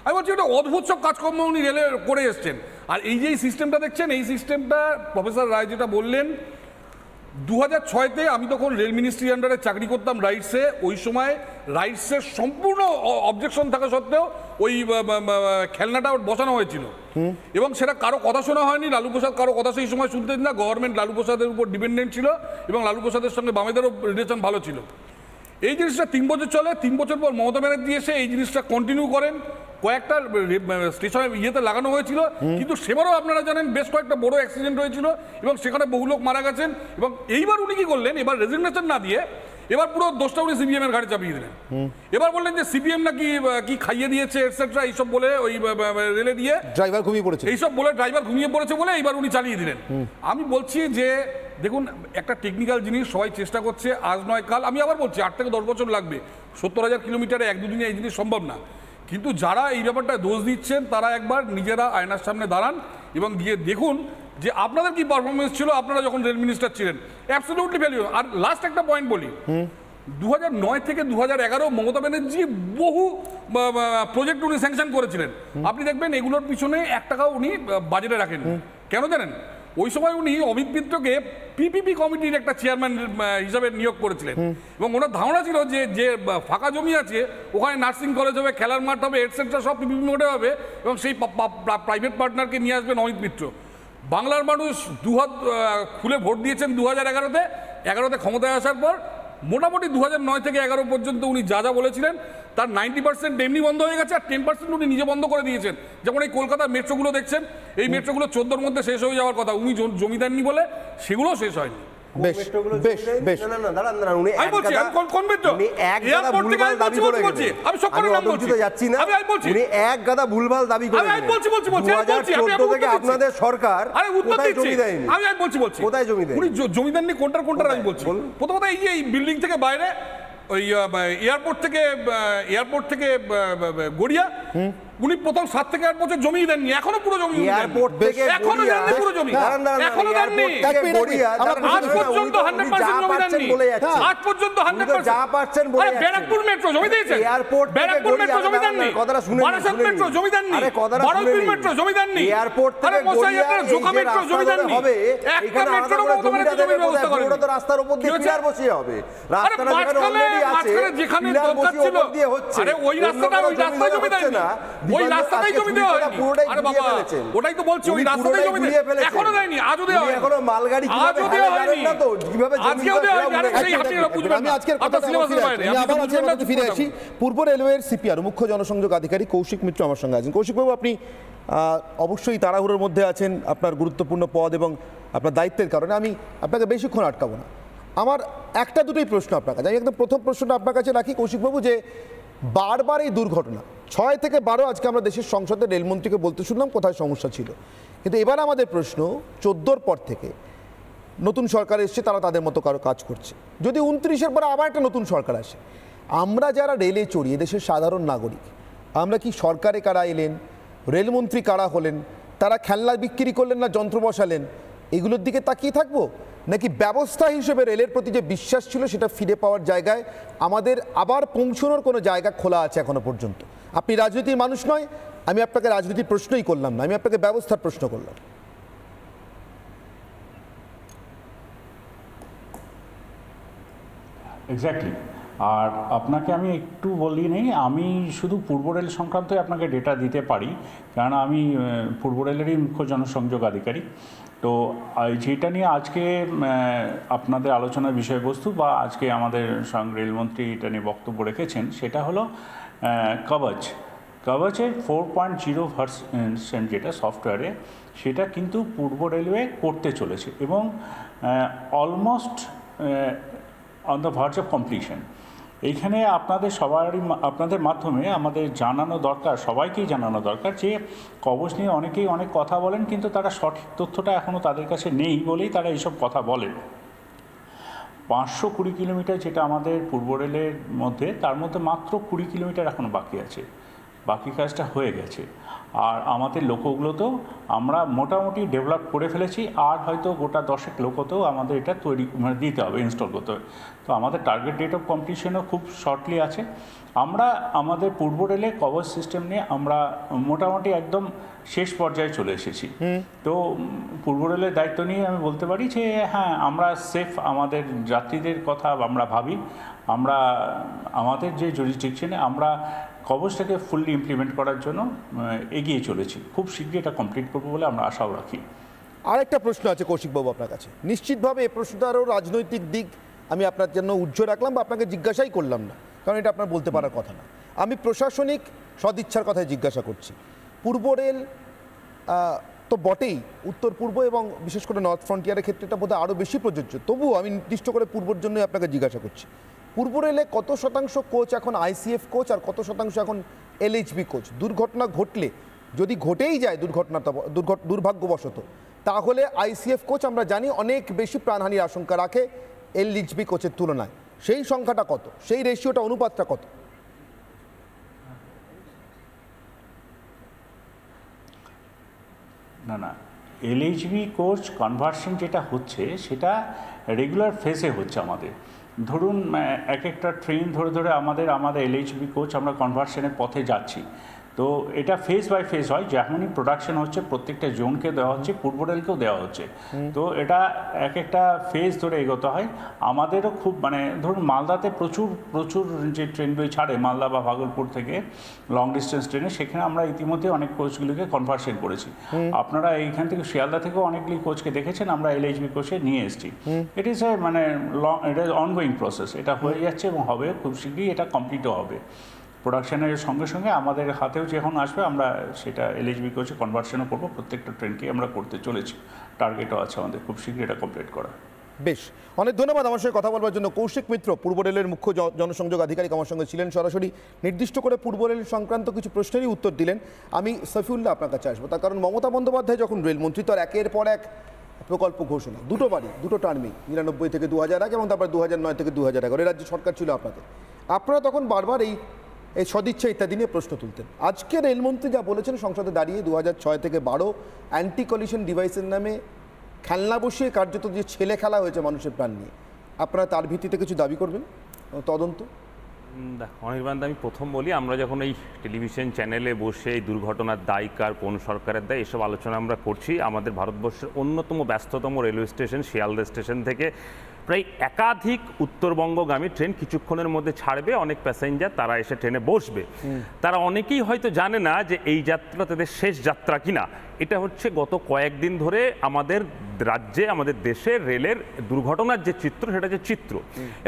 আমি বলছি এটা অদ্ভুত সব কাজকর্ম উনি রেলে করে এসছেন। আর এই যে সিস্টেমটা দেখছেন, এই সিস্টেমটা প্রফেসর রায় যেটা বললেন, 2006-তে আমি তখন রেল মিনিস্ট্রি আন্ডারে চাকরি করতাম রাইটসে। ওই সময় রাইটসের সম্পূর্ণ অবজেকশন থাকা সত্ত্বেও ওই খেলনাটা বসানো হয়েছিল এবং সেটা কারো কথা শোনা হয়নি। লালু প্রসাদ কারো কথা সেই সময় শুনতেন না, গভর্নমেন্ট লালু প্রসাদের উপর ডিপেন্ডেন্ট ছিল এবং লালু প্রসাদের সঙ্গে বামেদেরও রিলেশন ভালো ছিল। এই জিনিসটা 3 বছর চলে। 3 বছর পর মমতা ব্যানার্জি এসে এই জিনিসটা কন্টিনিউ করেন। কয়েকটা স্টেশনে ইয়েতে লাগানো হয়েছিল, কিন্তু সেবারও আপনারা জানেন বেশ কয়েকটা বড় অ্যাক্সিডেন্ট হয়েছিল এবং সেখানে বহু লোক মারা গেছেন। এবং এইবার উনি কি করলেন, এবার রেজিগনেশন না দিয়ে এবার পুরো দোষটা উনি সিপিএম এর ঘাড়ে চাপিয়ে দিলেন। এবার বললেন যে সিপিএম নাকি কি খাইয়ে দিয়েছে এটসেট্রা, এইসব বলে ওই রেলে দিয়ে ড্রাইভার ঘুমিয়ে পড়েছে, এইসব বলে ড্রাইভার ঘুমিয়ে পড়েছে বলে এইবার উনি চালিয়ে দিলেন। আমি বলছি যে দেখুন, একটা টেকনিক্যাল জিনিস সবাই চেষ্টা করছে, আজ নয় কাল। আমি আবার বলছি 8 থেকে 10 বছর লাগবে। 70,000 কিলোমিটারে 1-2 দিনে এই জিনিস সম্ভব না। কিন্তু যারা এই ব্যাপারটা দোষ দিচ্ছেন, তারা একবার নিজেরা আয়নার সামনে দাঁড়ান এবং গিয়ে দেখুন যে আপনাদের কি পারফরমেন্স ছিল আপনারা যখন রেল মিনিস্টার ছিলেন। Absolutely failure. আর লাস্ট একটা পয়েন্ট বলি, 2009 থেকে 2011 মমতা ব্যানার্জি বহু প্রজেক্ট উনি স্যাংশন করেছিলেন। আপনি দেখবেন এগুলোর পিছনে 1 টাকাও উনি বাজেটে রাখেন। কেন জানেন? ওই সময় উনি অমিত মিত্রকে পিপিপি কমিটির একটা চেয়ারম্যান হিসাবে নিয়োগ করেছিলেন এবং ওনার ধারণা ছিল যে যে ফাঁকা জমি আছে ওখানে নার্সিং কলেজ হবে, খেলার মাঠ হবে, এটসেট্রা সব পিপিপি মোডে হবে এবং সেই প্রাইভেট পার্টনারকে নিয়ে আসবেন অমিত মিত্র। বাংলার মানুষ দুহাত খুলে ভোট দিয়েছেন 2011-তে। 11-তে ক্ষমতায় আসার পর মোটামুটি 2009 থেকে 11 পর্যন্ত উনি যা যা বলেছিলেন তার 90% এমনি বন্ধ হয়ে গেছে, আর 10% উনি নিজে বন্ধ করে দিয়েছেন। যেমন এই কলকাতার মেট্রোগুলো দেখছেন, এই মেট্রোগুলো 14-র মধ্যে শেষ হয়ে যাওয়ার কথা, উনি জমি দেননি বলে সেগুলো শেষ হয়নি। আপনাদের সরকার জমি দেননি কোনটার আমি বলছি। প্রথমত এই যে এই বিল্ডিং থেকে বাইরে ওই এয়ারপোর্ট থেকে গড়িয়া উনি প্রথম 7 থেকে 8 বছর জমি দেননি, এখনো পুরো জমি এয়ারপোর্ট থেকে এখনো দেননি পুরো জমি, এখনো দেননি আজ পর্যন্ত 100% জমি দেননি, আজ পর্যন্ত 100% যা পাচ্ছেন বলে ব্যারাকপুর মেট্রো জমি দিয়েছেন, এয়ারপোর্ট ব্যারাকপুর মেট্রো জমি দেননি, কথাটা শুনে বারাসাত মেট্রো জমি দেননি, বড়লপুর মেট্রো জমি দেননি, এয়ারপোর্ট থেকে গড়িয়া জোকা মেট্রো জমি দেননি, একটা মেট্রো জমির ব্যবস্থা করেন, পুরো তো রাস্তার উপর দিয়ে পিলার বসিয়ে হবে, রাস্তাটা যেখানে অলরেডি আছে যেখানে পিলার দরকার বসিয়ে ছিল, উপর দিয়ে হচ্ছে, আরে ওই রাস্তাটা ওই রাস্তায় জমি দেননি, ওই রাস্তাটাই জমি দেওয়া হয়নি, আরে বাবা ওটাই তো বলছি, ওই রাস্তাটাই জমি দেন এখনো দেয়নি, আজও দেওয়া হয়নি, এখনো মালগাড়ি কিভাবে জানেন না তো কিভাবে আজকেও দেওয়া হয়নি, আরে সেই হাতিরা বুঝবেন আমি না, আজকের কথা ফিরে আসি। পূর্ব রেলওয়ের সিপিআর মুখ্য জনসংযোগ আধিকারিক কৌশিক মিত্র আমার সঙ্গে আছেন। কৌশিকবাবু, আপনি অবশ্যই তাড়াহুড়োর মধ্যে আছেন আপনার গুরুত্বপূর্ণ পদ এবং আপনার দায়িত্বের কারণে, আমি আপনাকে বেশিক্ষণ আটকাবো না। আমার একটা দুটোই প্রশ্ন আপনার কাছে, আমি একদম প্রথম প্রশ্নটা আপনার কাছে রাখি কৌশিকবাবু, যে বারবার এই দুর্ঘটনা 6 থেকে 12 আজকে আমরা দেশের সংসদে রেলমন্ত্রীকে বলতে শুনলাম কোথায় সমস্যা ছিল, কিন্তু এবার আমাদের প্রশ্ন 14 পর থেকে নতুন সরকার এসছে, তারা তাদের মতো কারো কাজ করছে, যদি 29-এর পরে আবার একটা নতুন সরকার আসে, আমরা যারা রেলে চড়ি দেশের সাধারণ নাগরিক, আমরা কি সরকারে কারা এলেন, রেলমন্ত্রী কারা হলেন, তারা খেলনা বিক্রি করলেন না যন্ত্র বসালেন, এগুলোর দিকে তাকিয়ে থাকবো, নাকি ব্যবস্থা হিসেবে রেলের প্রতি যে বিশ্বাস ছিল সেটা ফিরে পাওয়ার জায়গায় আমাদের আবার পৌঁছানোর কোনো জায়গা খোলা আছে এখনো পর্যন্ত? আপনি রাজনীতির মানুষ নয়, আমি আপনাকে রাজনীতির প্রশ্নই করলাম না, আমি আপনাকে ব্যবস্থার প্রশ্ন করলাম। এক্স্যাক্টলি। আর আপনাকে আমি একটু বলি নেই, আমি শুধু পূর্ব রেল সংক্রান্তই আপনাকে ডেটা দিতে পারি, কারণ আমি পূর্ব রেলেরই মুখ্য জনসংযোগ আধিকারিক। তো যেটা নিয়ে আজকে আপনাদের আলোচনার বিষয়বস্তু বা আজকে আমাদের রেলমন্ত্রী এটা নিয়ে বক্তব্য রেখেছেন, সেটা হলো কবচের 4.0 ভার্সন যেটা সফটওয়্যারে, সেটা কিন্তু পূর্ব রেলওয়ে করতে চলেছে এবং almost on the verge of completion. এইখানে আপনাদের মাধ্যমে আমাদের জানানো দরকার, সবাইকেই জানানো দরকার যে কবচ নিয়ে অনেকেই অনেক কথা বলেন, কিন্তু তারা সঠিক তথ্যটা এখনও তাদের কাছে নেই বলেই তারা এইসব কথা বলেন। 520 কিলোমিটার যেটা আমাদের পূর্ব রেলের মধ্যে, তার মধ্যে মাত্র 20 কিলোমিটার এখনও বাকি আছে, বাকি কাজটা হয়ে গেছে। আর আমাদের লোকোগুলোতেও আমরা মোটামুটি ডেভেলপ করে ফেলেছি, আর হয়তো গোটা 10 লোকোতেও আমাদের এটা তৈরি দিতে হবে, ইনস্টল করতে হবে। তো আমাদের টার্গেট ডেট অফ কমপ্লিশনও খুব শর্টলি আছে। আমরা আমাদের পূর্ব রেলে কভার সিস্টেম নিয়ে আমরা মোটামুটি একদম শেষ পর্যায়ে চলে এসেছি। তো পূর্ব রেলের দায়িত্ব নিয়ে আমি বলতে পারি যে হ্যাঁ, আমরা সেফ, আমাদের যাত্রীদের কথা আমরা ভাবি, আমরা আমাদের যে জুরিসডিকশনে আমরা কবচটাকে ফুললি ইমপ্লিমেন্ট করার জন্য এগিয়ে চলেছি। খুব শীঘ্রই এটা কমপ্লিট করবো বলে আমরা আশাও রাখি। আরেকটা প্রশ্ন আছে কৌশিকবাবু আপনার কাছে, নিশ্চিতভাবে এই প্রশ্নটারও রাজনৈতিক দিক আমি আপনার জন্য উজ্জ্বল রাখলাম বা আপনাকে জিজ্ঞাসাই করলাম না, কারণ এটা আপনার বলতে পারার কথা না। আমি প্রশাসনিক সদিচ্ছার কথায় জিজ্ঞাসা করছি। পূর্ব রেল তো বটেই, উত্তর পূর্ব এবং বিশেষ করে নর্থ ফ্রন্টিয়ারের ক্ষেত্রে এটা বোধহয় আরও বেশি প্রযোজ্য, তবুও আমি নির্দিষ্ট করে পূর্বর জন্যই আপনাকে জিজ্ঞাসা করছি। পূর্ব রেলে কত শতাংশ কোচ এখন আইসিএফ কোচ আর কত শতাংশ এখন এলএইচবি কোচ? দুর্ঘটনা ঘটলে, যদি ঘটেই যায় দুর্ভাগ্যবশত, তাহলে আইসিএফ কোচ আমরা জানি অনেক বেশি প্রাণহানির আশঙ্কা রাখে এলএইচবি কোচের তুলনায়। সেই সংখ্যাটা কত, সেই রেশিওটা, অনুপাতটা কত? না, এলএইচবি কোচ কনভার্সন যেটা হচ্ছে সেটা রেগুলার ফেজে হচ্ছে আমাদের। ধরুন এক একটা ট্রেন ধরে আমাদের এলএইচবি কোচ আমরা কনভার্সনের পথে যাচ্ছি, তো এটা ফেজ বাই ফেজ হয়। যেমনই প্রোডাকশন হচ্ছে প্রত্যেকটা জোনকে দেওয়া হচ্ছে, পূর্ব রেলকেও দেওয়া হচ্ছে, তো এটা এক একটা ফেজ ধরে এগোতে হয়। আমাদেরও খুব ধরুন মালদাতে প্রচুর যে ট্রেনগুলি ছাড়ে মালদা বা ভাগলপুর থেকে লং ডিস্টেন্স ট্রেনে, সেখানে আমরা ইতিমধ্যে অনেক কোচগুলিকে কনভার্সন করেছি। আপনারা এইখান থেকে শিয়ালদা থেকেও অনেকগুলি কোচকে দেখেছেন, আমরা এলএইচবি কোচে নিয়ে এসেছি। ইট ইজ এটা অনগোয়িং প্রসেস, এটা হয়ে যাচ্ছে এবং হবে খুব শীঘ্রই, এটা কমপ্লিটও হবে। প্রোডাকশনের সঙ্গে সঙ্গে আমাদের হাতেও যখন আসবে আমরা সেটা এলএইচবি কোচে কনভার্সনও করবো। প্রত্যেকটা ট্রেনকে আমরা করতে চলেছি, টার্গেটও আছে আমাদের খুব শীঘ্রই এটা কমপ্লিট করা। বেশ, অনেক ধন্যবাদ আমার সঙ্গে কথা বলবার জন্য। কৌশিক মিত্র, পূর্ব রেলের মুখ্য জনসংযোগ আধিকারিক, আমার সঙ্গে ছিলেন সরাসরি। নির্দিষ্ট করে পূর্ব রেল সংক্রান্ত কিছু প্রশ্নেরই উত্তর দিলেন। আমি সফিউল্লাহ আপনার কাছে আসবো, তার কারণ মমতা বন্দ্যোপাধ্যায় যখন রেলমন্ত্রী, তার একের পর এক প্রকল্প ঘোষণা, দুটো টার্মে 99 থেকে 2001 এবং তারপর 2009 থেকে 2011 রাজ্য সরকার ছিল আপনাদের। আপনারা তখন বারবার এই এই সদিচ্ছা ইত্যাদি নিয়ে প্রশ্ন তুলতেন। আজকে রেলমন্ত্রী যা বলেছেন সংসদে দাঁড়িয়ে 2006 থেকে 12 অ্যান্টি কলিশন ডিভাইসের নামে খেলনা বসিয়ে কার্যত যে ছেলে খেলা হয়েছে মানুষের প্রাণ নিয়ে, আপনারা তার ভিত্তিতে কিছু দাবি করবেন তদন্ত? অনির্বাণ, আমি প্রথম বলি, আমরা যখন এই টেলিভিশন চ্যানেলে বসে এই দুর্ঘটনার দায় কার, কোন সরকারের দায়, এসব আলোচনা আমরা করছি, আমাদের ভারতবর্ষের অন্যতম ব্যস্ততম রেলওয়ে স্টেশন শিয়ালদা স্টেশন থেকে প্রায় একাধিক উত্তরবঙ্গগামী ট্রেন কিছুক্ষণের মধ্যে ছাড়বে, অনেক প্যাসেঞ্জার তারা এসে ট্রেনে বসবে। তারা অনেকেই হয়তো জানে না যে এই যাত্রা তাদের শেষ যাত্রা কিনা। এটা হচ্ছে গত কয়েকদিন ধরে আমাদের রাজ্যে, আমাদের দেশের রেলের দুর্ঘটনার যে চিত্র, সেটা যে চিত্র।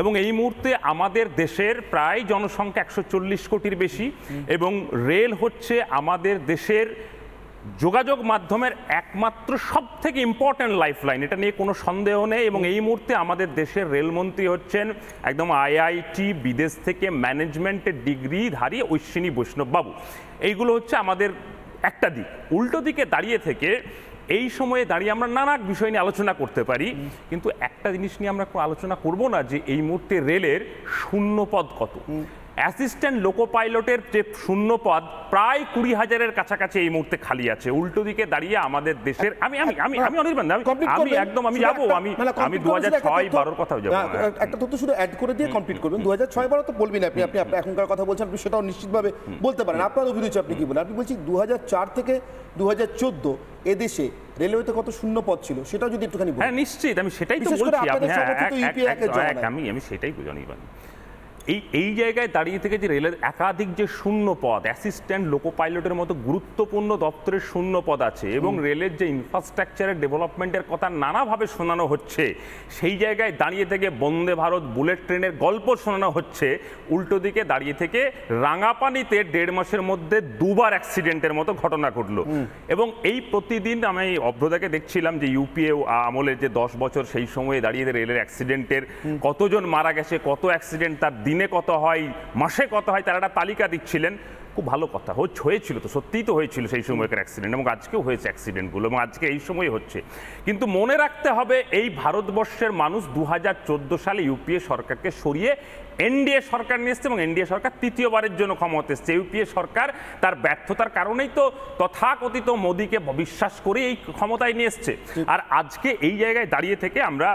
এবং এই মুহূর্তে আমাদের দেশের প্রায় জনসংখ্যা 140 কোটির বেশি, এবং রেল হচ্ছে আমাদের দেশের যোগাযোগ মাধ্যমের একমাত্র সব থেকে ইম্পর্ট্যান্ট লাইফলাইন, এটা নিয়ে কোনো সন্দেহ নেই। এবং এই মুহূর্তে আমাদের দেশের রেলমন্ত্রী হচ্ছেন একদম আইআইটি বিদেশ থেকে ম্যানেজমেন্টের ডিগ্রিধারী অশ্বিনী বৈষ্ণব বাবু। এইগুলো হচ্ছে আমাদের একটা দিক। উল্টো দিকে দাঁড়িয়ে থেকে এই সময়ে দাঁড়িয়ে আমরা নানা বিষয় নিয়ে আলোচনা করতে পারি, কিন্তু একটা জিনিস নিয়ে আমরা আলোচনা করব না যে এই মুহূর্তে রেলের শূন্যপদ কত। অ্যাসিস্ট্যান্ট লোকো পাইলটের যে শূন্যপদ প্রায় 20,000-এর কাছাকাছি এই মুহূর্তে খালি আছে। উল্টো দিকে দাঁড়িয়ে আমাদের দেশের আমি অনির্বাণ, আমি যাবো, আমি 2006-12 কথাও যাবো। একটা তথ্য শুধু অ্যাড করে দিয়ে কমপ্লিট করবেন। 2006-12 তো বলবেন আপনি, এখনকার কথা বলছেন, আপনি সেটাও নিশ্চিতভাবে বলতে পারেন। আপনার অভিরুচি আপনি কি বলেন? আপনি বলছি 2004 থেকে 2014 এদেশে রেলওয়েতে কত শূন্য পদ ছিল সেটাও যদি একটুখানি বলেন। হ্যাঁ নিশ্চিত, আমি সেটাই তো বলছি। আমি সেটাই জানি। এই জায়গায় দাঁড়িয়ে থেকে যে রেলের একাধিক যে শূন্য পদ, অ্যাসিস্ট্যান্ট লোকো পাইলটের মতো গুরুত্বপূর্ণ দপ্তরের শূন্য পদ আছে, এবং রেলের যে ইনফ্রাস্ট্রাকচারের ডেভেলপমেন্টের কথা নানাভাবে শোনানো হচ্ছে, সেই জায়গায় দাঁড়িয়ে থেকে বন্দে ভারত বুলেট ট্রেনের গল্প শোনানো হচ্ছে। উল্টো দিকে দাঁড়িয়ে থেকে রাঙাপানিতে 1.5 মাসের মধ্যে 2বার অ্যাক্সিডেন্টের মতো ঘটনা ঘটলো। এবং এই প্রতিদিন আমি অভ্রদাকে দেখছিলাম যে ইউপিএ আমলের যে 10 বছর, সেই সময়ে দাঁড়িয়ে রেলের অ্যাক্সিডেন্টের কতজন মারা গেছে, কত অ্যাক্সিডেন্ট, তার দিনে কত হয়, মাসে কত হয়, তারা একটা তালিকা দিচ্ছিলেন। খুব ভালো কথা, হয়েছিল তো, সত্যিই তো হয়েছিল সেই সময়কার অ্যাক্সিডেন্ট, এবং আজকেও হয়েছে অ্যাক্সিডেন্টগুলো, এবং আজকে এই সময় হচ্ছে। কিন্তু মনে রাখতে হবে, এই ভারতবর্ষের মানুষ 2014 সালে ইউপিএ সরকারকে সরিয়ে এনডিএ সরকার নিয়ে এসছে, এবং এনডিএ সরকার তৃতীয়বারের জন্য ক্ষমতা এসছে। ইউপিএ সরকার তার ব্যর্থতার কারণেই তো তথাকথিত মোদীকে বিশ্বাস করে এই ক্ষমতায় নিয়ে এসছে। আর আজকে এই জায়গায় দাঁড়িয়ে থেকে আমরা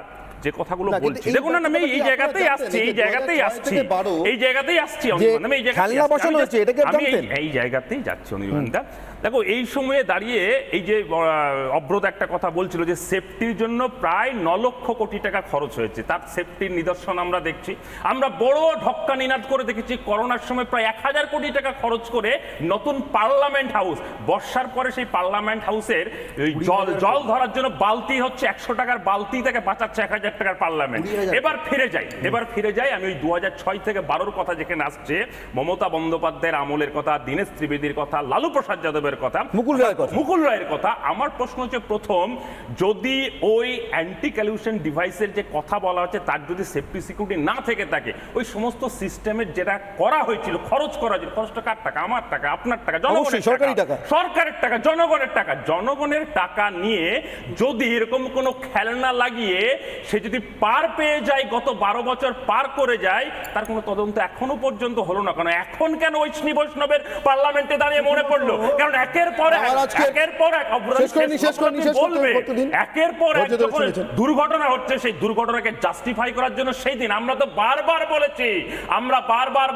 যে কথাগুলো বলছি, দেখুন আমি এই জায়গাতেই আসছি অনির্বাণদা। দেখো, এই সময়ে দাঁড়িয়ে এই যে অব্রত একটা কথা বলছিল যে সেফটির জন্য প্রায় 9 লক্ষ কোটি টাকা খরচ হয়েছে, তার সেফটির নিদর্শন আমরা দেখছি। আমরা বড় ঢক্কা নিনাদ করে দেখেছি করোনার সময় প্রায় 1000 কোটি টাকা খরচ করে নতুন পার্লামেন্ট হাউস, বর্ষার পরে সেই পার্লামেন্ট হাউসের জল ধরার জন্য বালতি হচ্ছে 100 টাকার বালতি থেকে বাঁচাচ্ছে 1000 টাকার পার্লামেন্ট। এবার ফিরে যাই আমি ওই 2006 থেকে 12 কথা যেখানে আসছে, মমতা বন্দ্যোপাধ্যায়ের আমলের কথা, দীনেশ ত্রিবেদীর কথা, লালু প্রসাদ যাদবের কথা, মুকুল রায়ের কথা। আমার প্রশ্ন হচ্ছে, প্রথম, যদি ওই অ্যান্টি কলিউশন ডিভাইসের যে কথা বলা হচ্ছে তার যদি সেফটি সিকিউরিটি না থেকে থাকে, ওই সমস্ত সিস্টেমের যেটা করা হয়েছিল, খরচ করা হয়েছিল, খরচটা কার টাকা? আমার টাকা, আপনার টাকা, সরকারের টাকা, জনগণের টাকা নিয়ে যদি এরকম কোনো খেলনা লাগিয়ে সে যদি পার পেয়ে যায়, গত 12 বছর পার করে যায়, তার কোনো তদন্ত এখনো পর্যন্ত হলো না কেন? এখন কেন ঐষ্ণী বৈষ্ণবের পার্লামেন্টে দাঁড়িয়ে মনে পড়লো? কারণ একের পর এক দুর্ঘটনা হচ্ছে, সেই দুর্ঘটনাকে জাস্টিফাই করার জন্য সেই দিন আমরা তো বারবার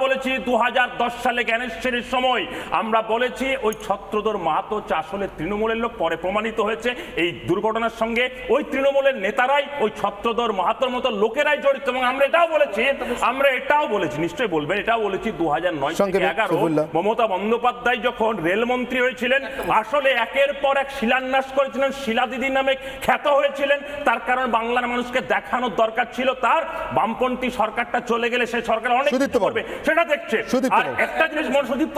বলেছি 2010 সালে জ্ঞানেশ্বরীর সময় আমরা বলেছি ওই ছত্রধর মাহাতো আসলে তৃণমূলের লোক, পরে প্রমাণিত হয়েছে এই দুর্ঘটনার সঙ্গে ওই তৃণমূলের নেতারাই, ওই ছত্রধর মাহাতোর মতো লোকেরাই জড়িত। এবং আমরা এটাও বলেছি, নিশ্চয়ই বলবেন, এটাও বলেছি 2009-11 মমতা বন্দ্যোপাধ্যায় যখন রেলমন্ত্রী হয়েছিলেন, আসলে একের পর এক শিলান্যাস করেছিলেন, শিলা দিদি নামে খ্যাত হয়েছিলেন। তার কারণ বাংলার মানুষকে দেখানোর দরকার ছিল তার বামপন্থী সরকারটা চলে গেলে সে সরকার অনেক কিছু করবে, সেটা দেখছে। আর একটা জিনিস মনে সুদীপ্ত,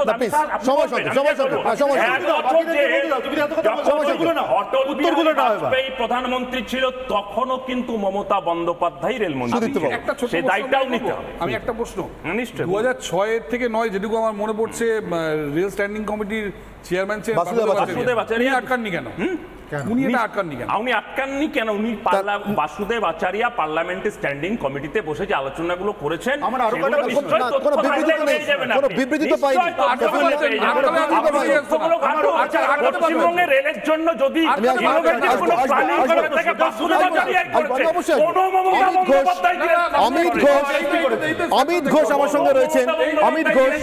প্রধানমন্ত্রী ছিল তখনও কিন্তু মমতা বন্দ্যোপাধ্যায় রেলমন্ত্রী, সেই দায়িত্বটাও নিতে হবে। আমি একটা প্রশ্ন, 2006 থেকে 9 যেটুকু আমার মনে পড়ছে, রেল স্ট্যান্ডিং কমিটির চেয়ারম্যান ছিলেন বাসুদেব আচার্য, আটকাননি কেন? উনি এটা আটকাননি কেন? উনি আটকাননি কেন? উনি বাসুদেব আচার্য পার্লামেন্টের স্ট্যান্ডিং কমিটিতে বসে যে আলোচনাগুলো করেছেন, আমার আরো কোনো বিবৃতি তো পাইনি। পশ্চিমবঙ্গের রেলের জন্য যদি অমিত ঘোষ আমার সঙ্গে রয়েছেন, অমিত ঘোষ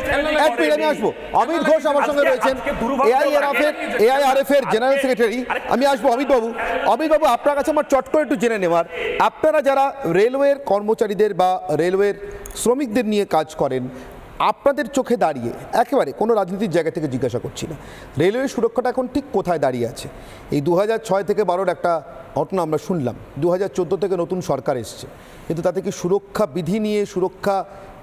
এক মিনিট আমি আসবো, অমিত ঘোষ আমার সঙ্গে রয়েছেন, এআইআরএফ এর জেনারেল সেক্রেটারি। আমি আসবো অমিত বাবু, আপনার কাছে আমার চট করে একটু জেনে নেওয়ার, আপনারা যারা রেলওয়ের কর্মচারীদের বা রেলওয়ের শ্রমিকদের নিয়ে কাজ করেন, আপনাদের চোখে দাঁড়িয়ে, একেবারে কোনো রাজনীতির জায়গা থেকে জিজ্ঞাসা করছি না, রেলওয়ে সুরক্ষাটা এখন ঠিক কোথায় দাঁড়িয়ে আছে? এই 2006 থেকে 12 একটা ঘটনা আমরা শুনলাম, 2014 থেকে নতুন সরকার এসছে, কিন্তু তাতে কি সুরক্ষা বিধি নিয়ে, সুরক্ষা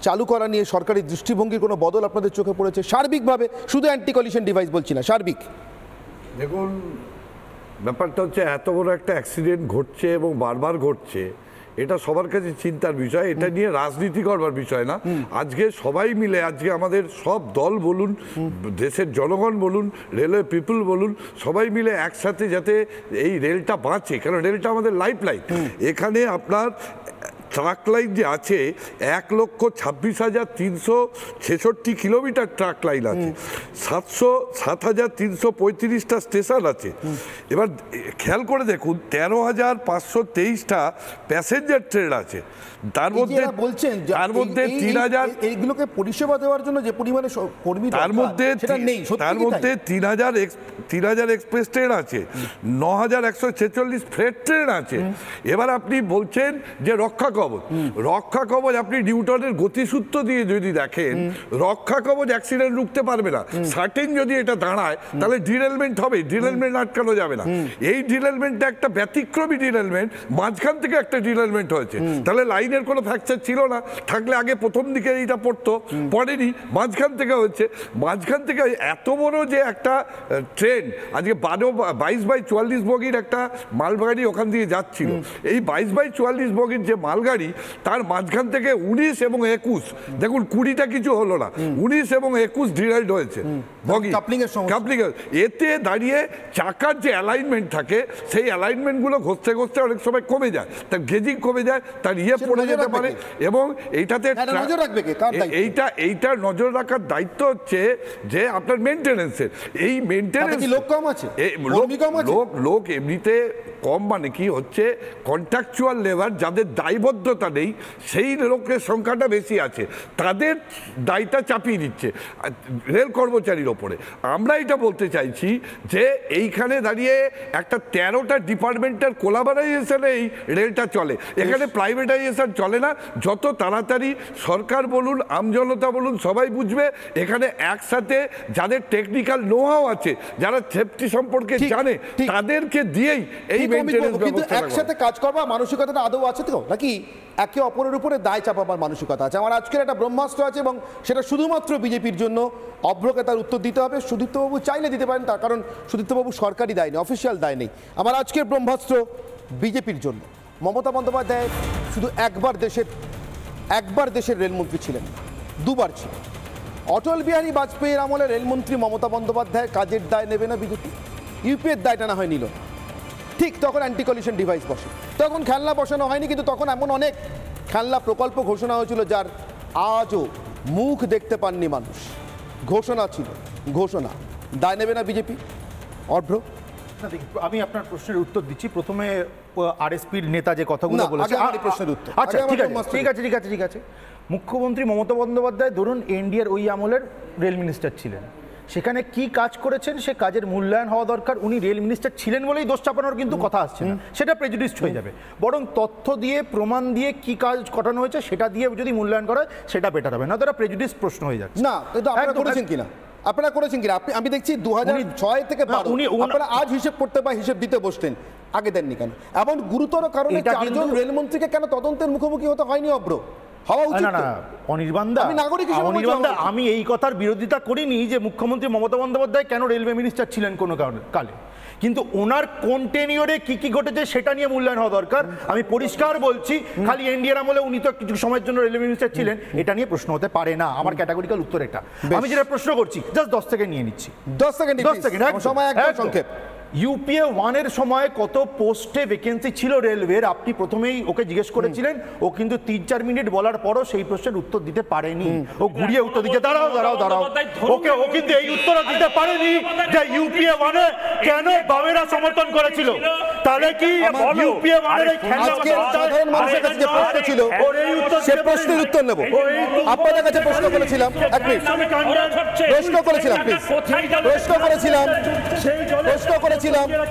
চালু করা নিয়ে সরকারি দৃষ্টিভঙ্গির কোনো বদল আপনাদের চোখে পড়েছে সার্বিকভাবে? শুধু অ্যান্টি কলিশন ডিভাইস বলছি না, সার্বিক। দেখুন, ব্যাপারটা হচ্ছে এত বড় একটা অ্যাক্সিডেন্ট ঘটছে এবং বারবার ঘটছে, এটা সবার কাছে চিন্তার বিষয়, এটা নিয়ে রাজনীতি করবার বিষয় না। আজকে সবাই মিলে, আজকে আমাদের সব দল বলুন, দেশের জনগণ বলুন, রেলওয়ে পিপল বলুন, সবাই মিলে একসাথে যাতে এই রেলটা বাঁচে, কারণ রেলটা আমাদের লাইফ লাইন। এখানে আপনার ট্রাক লাইন যে আছে 1,26,366 কিলোমিটার ট্রাক লাইন আছে, 7,335টা স্টেশন আছে। এবার খেয়াল করে দেখুন, 13,523টা প্যাসেঞ্জার ট্রেন আছে, তার মধ্যে বলছেন তার মধ্যে 3,000 এইগুলোকে পরিষেবা দেওয়ার জন্য যে পরিমাণে কর্মী, তার মধ্যে 3,000 এক্সপ্রেস ট্রেন আছে, 9,146 ফ্রেট ট্রেন আছে। এবার আপনি বলছেন যে রক্ষা কবচ, আপনি নিউটনের গতিসূত্র দিয়ে যদি দেখেন, রক্ষা কবচ অ্যাক্সিডেন্ট রুখতে পারবে না। সার্টেন যদি এটা দাঁড়ায় তাহলে ডিরেলমেন্ট হবে, ডিরেলমেন্ট আটকানো যাবে না। এই ডিরেলমেন্টটা একটা ব্যতিক্রমী ডিরেলমেন্ট, মাঝখান থেকে একটা ডিরেলমেন্ট হয়েছে, তাহলে লাইনের কোনো ফ্র্যাকচার ছিল না, থাকলে আগে প্রথম দিকে এইটা পড়েনি, মাঝখান থেকে হচ্ছে। মাঝখান থেকে এত বড় যে একটা ট্রেন, আজকে 22/44 বগির একটা মালগাড়ি ওখান দিয়ে যাচ্ছিল, এই 22/44 বগির যে মালগাড়ি, তার মাঝখান থেকে 19 এবং 21, দেখুন 20টা কিছু হলো না, 19 এবং 21 ডিরাইড হয়েছে বগি, কাপলিং। এতে দাঁড়িয়ে চাকার যে অ্যালাইনমেন্ট থাকে, সেই অ্যালাইনমেন্টগুলো ঘষতে অনেক সময় কমে যায়, তার গেজিং কমে যায়, তার পড়ে যেতে পারে। এবং এইটাতে এইটা নজর রাখার দায়িত্ব হচ্ছে যে আপনার মেনটেনেন্সের। এই মেনটেনেন্স লোক কম আছে, লোক এমনিতে কম, মানে কি হচ্ছে, কন্ট্রাকচুয়াল লেবার যাদের দায়বদ্ধতা নেই, সেই লোকের সংখ্যাটা বেশি আছে, তাদের দায়টা চাপিয়ে দিচ্ছে রেল কর্মচারীর ওপরে। আমরা এটা বলতে চাইছি যে এইখানে দাঁড়িয়ে একটা 13টা ডিপার্টমেন্টের কোলাবোরেশনে এই রেলটা চলে, এখানে প্রাইভেটাইজেশন চলে না। যত তাড়াতাড়ি সরকার বলুন, আমজনতা বলুন, সবাই বুঝবে এখানে একসাথে যাদের টেকনিক্যাল নোহাও আছে, যারা সেফটি সম্পর্কে জানে, তাদেরকে দিয়েই এই মেইনটেনেন্স ব্যবস্থা। একসাথে কাজ করবার মানসিকতাটা আদৌ আছে তো, নাকি একে অপরের উপরে দায় চাপাবার মানসিকতা আছে? আমার আজকের একটা ব্রহ্মাস্ত্র আছে এবং সেটা শুধুমাত্র বিজেপির জন্য। অভ্রকে তার উত্তর দিতে হবে, সুদীপ্তবাবু চাইলে দিতে পারেন, তার কারণ সুদীপ্তবাবু সরকারি দায় নেই, অফিসিয়াল দায় নেই। আমার আজকের ব্রহ্মাস্ত্র বিজেপির জন্য। মমতা বন্দ্যোপাধ্যায় শুধু একবার দেশের রেলমন্ত্রী ছিলেন, দুবার ছিলেন। অটল বিহারী বাজপেয়ীর আমলে রেলমন্ত্রী মমতা বন্দ্যোপাধ্যায় কাজের দায় নেবে না বিজেপি? ইউপিএর দায়টা না হয় নিল, ঠিক তখন অ্যান্টি কলিশন ডিভাইস বসে, তখন খেলনা বসানো হয়নি, কিন্তু তখন এমন অনেক খেলনা প্রকল্প ঘোষণা হয়েছিল যার আজও মুখ দেখতে পাননি মানুষ। ঘোষণা ছিল, ঘোষণা। দায় নেবে না বিজেপি? অভ্র, আমি আপনার প্রশ্নের উত্তর দিচ্ছি। প্রথমে আরএসপির নেতা যে কথাগুলো বলেছে, প্রশ্নের উত্তর। আচ্ছা ঠিক আছে। মুখ্যমন্ত্রী মমতা বন্দ্যোপাধ্যায় ধরুন এনডিএর ওই আমলের রেল মিনিস্টার ছিলেন, সেখানে কি কাজ করেছেন সে কাজের মূল্যায়ন হওয়া দরকার। উনি রেল মিনিস্টার ছিলেন বলেই দোষ চাপানোর কিন্তু কথা আসছে না, সেটা প্রেজুডিসড হয়ে যাবে। বরং তথ্য দিয়ে, প্রমাণ দিয়ে কি কাজ ঘটানো হয়েছে সেটা দিয়ে যদি মূল্যায়ন করা হয় সেটা বেটার হবে, না তো এটা প্রেজুডিস প্রশ্ন হয়ে যাচ্ছে। না, কিন্তু আপনারা করেছেন কিনা? আমি দেখছি 2006 থেকে 12 আপনারা আজ হিসেব করতে বা হিসেব দিতে বসতেন, আগে দেননি কেন? এমন গুরুতর কারণে 4 জন রেলমন্ত্রীকে কেন তদন্তের মুখোমুখি হতে হয়নি? অভ্র, হওয়া উচিত না। আমি এই কথার বিরোধিতা করিনি যে মুখ্যমন্ত্রী মমতা বন্দ্যোপাধ্যায় কেন রেলওয়ে মিনিস্টার ছিলেন কোনো কালে, কিন্তু ওনার কোন টেনিয়রে কি কি ঘটেছে সেটা নিয়ে মূল্যায়ন হওয়া দরকার। আমি পরিষ্কার বলছি, খালি এনডিএর আমলে উনি তো কিছু সময়ের জন্য রেলওয়ে মিনিস্টার ছিলেন, এটা নিয়ে প্রশ্ন হতে পারে না। আমার ক্যাটাগরিক্যাল উত্তর এটা। আমি যেটা প্রশ্ন করছি, জাস্ট 10 সেকেন্ড নিয়ে নিচ্ছি, 10 সেকেন্ড সময়, একদম সংক্ষেপ। ইউপিএ 1-এর সময় কত পোস্টে ভ্যাকেন্সি ছিল রেলওয়ের আপনি প্রথমেই ওকে জিজ্ঞেস করেছিলেন, ও কিন্তু 3-4 মিনিট বলার পরও সেই প্রশ্নের উত্তর দিতে পারেনি। ও ঘুরিয়ে উত্তর দিতে দাঁড়াও ওকে, ও কিন্তু এই উত্তরও দিতে পারেনি যে ইউপিএ 1-এ কেন বামেরা সমর্থন করেছিল। তাহলে কি ইউপিএ 1-এর এই সাধারণ মানুষের কাছে যে প্রশ্ন ছিল সে প্রশ্নের উত্তর নেব। আপনাদের কাছে প্রশ্ন করেছিলাম, এক মিনিট প্রশ্ন করেছিলাম,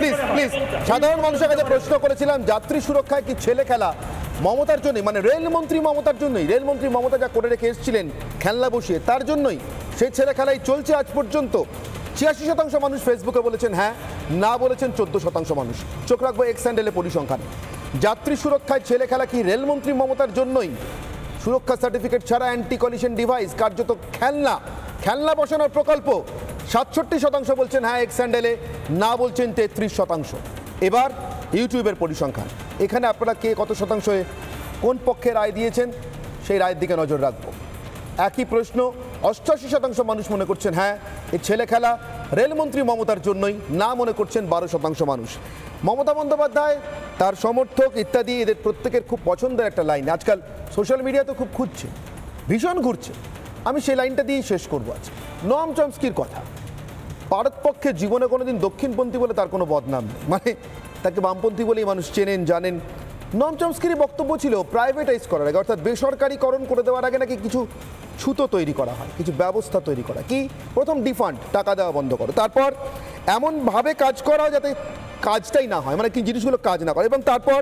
প্লিজ সাধারণ মানুষের কাছে প্রশ্ন করেছিলাম, যাত্রী সুরক্ষায় কি ছেলে খেলা মমতার জন্য, মানে রেলমন্ত্রী মমতার জন্যই, রেলমন্ত্রী মমতা যা করে রেখে এসেছিলেন খেলনা বসিয়ে, তার জন্যই সেই ছেলে খেলাই চলছে আজ পর্যন্ত। 86% মানুষ ফেসবুকে বলেছেন হ্যাঁ, না বলেছেন 14% মানুষ। চোখ রাখবো এক্স হ্যান্ডেলে পরিসংখ্যান। যাত্রী সুরক্ষায় ছেলে খেলা কি রেলমন্ত্রী মমতার জন্যই? সুরক্ষা সার্টিফিকেট ছাড়া অ্যান্টি কলিশন ডিভাইস, কার্যত খেলনা বসানোর প্রকল্প। 67% বলছেন হ্যাঁ এক্স হ্যান্ডেলে, না বলছেন 33%। এবার ইউটিউবের পরিসংখ্যান, এখানে আপনারা কে কত শতাংশে কোন পক্ষে রায় দিয়েছেন সেই রায়ের দিকে নজর রাখবো। একই প্রশ্ন, 88% মানুষ মনে করছেন হ্যাঁ এই ছেলে খেলা রেলমন্ত্রী মমতার জন্যই, না মনে করছেন 12% মানুষ। মমতা বন্দ্যোপাধ্যায়, তার সমর্থক ইত্যাদি, এদের প্রত্যেকের খুব পছন্দের একটা লাইন, আজকাল সোশ্যাল মিডিয়াতে খুব খুঁজছে, ভীষণ ঘুরছে। আমি সেই লাইনটা দিয়েই শেষ করবো আজ। নোয়াম চমস্কির কথা, ভারতপক্ষে জীবনে কোনোদিন দক্ষিণপন্থী বলে তার কোনো বদনাম নেই, মানে তাকে বামপন্থী বলেই মানুষ চেনেন জানেন। নোয়াম চমস্কির বক্তব্য ছিল প্রাইভেটাইজ করার আগে, অর্থাৎ বেসরকারিকরণ করে দেওয়ার আগে নাকি কিছু ছুতো তৈরি করা হয়, কিছু ব্যবস্থা তৈরি করা। কি? প্রথম ডিফান্ড, টাকা দেওয়া বন্ধ করো, তারপর এমনভাবে কাজ করা যাতে কাজটাই না হয়, মানে কি জিনিসগুলো কাজ না করে, এবং তারপর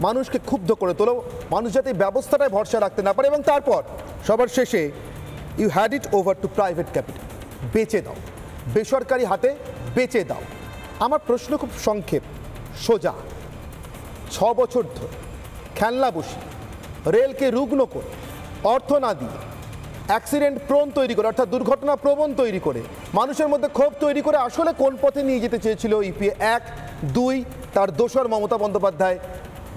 মানুষকে ক্ষুব্ধ করে তোলো, মানুষ যাতে ব্যবস্থাটায় ভরসা রাখতে না পারে, এবং তারপর সবার শেষে you had it over to private capital, বেচে দাও, বেসরকারি হাতে বেচে দাও। আমার প্রশ্ন খুব সংক্ষেপ সোজা, 6 বছর ধরে খেলনা বসি, রেলকে রুগ্ন করে, অর্থ না দিয়ে, অ্যাক্সিডেন্ট প্রোন তৈরি করে, অর্থাৎ দুর্ঘটনা প্রবণ তৈরি করে, মানুষের মধ্যে ক্ষোভ তৈরি করে আসলে কোন পথে নিয়ে যেতে চেয়েছিল ইউপিএ 1, 2, তার দোসর মমতা বন্দ্যোপাধ্যায়,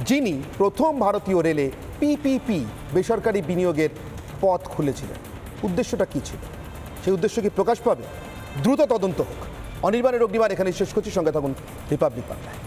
যিনি প্রথম ভারতীয় রেলে পিপিপি বেসরকারি বিনিয়োগের পথ খুলেছিলেন? উদ্দেশ্যটা কী ছিল? সেই উদ্দেশ্য কি প্রকাশ পাবে? দ্রুত তদন্ত হোক। অনির্বাণের অগ্নিবাণ এখানে শেষ করছি, সঙ্গে থাকুন রিপাবলিক বাংলায়।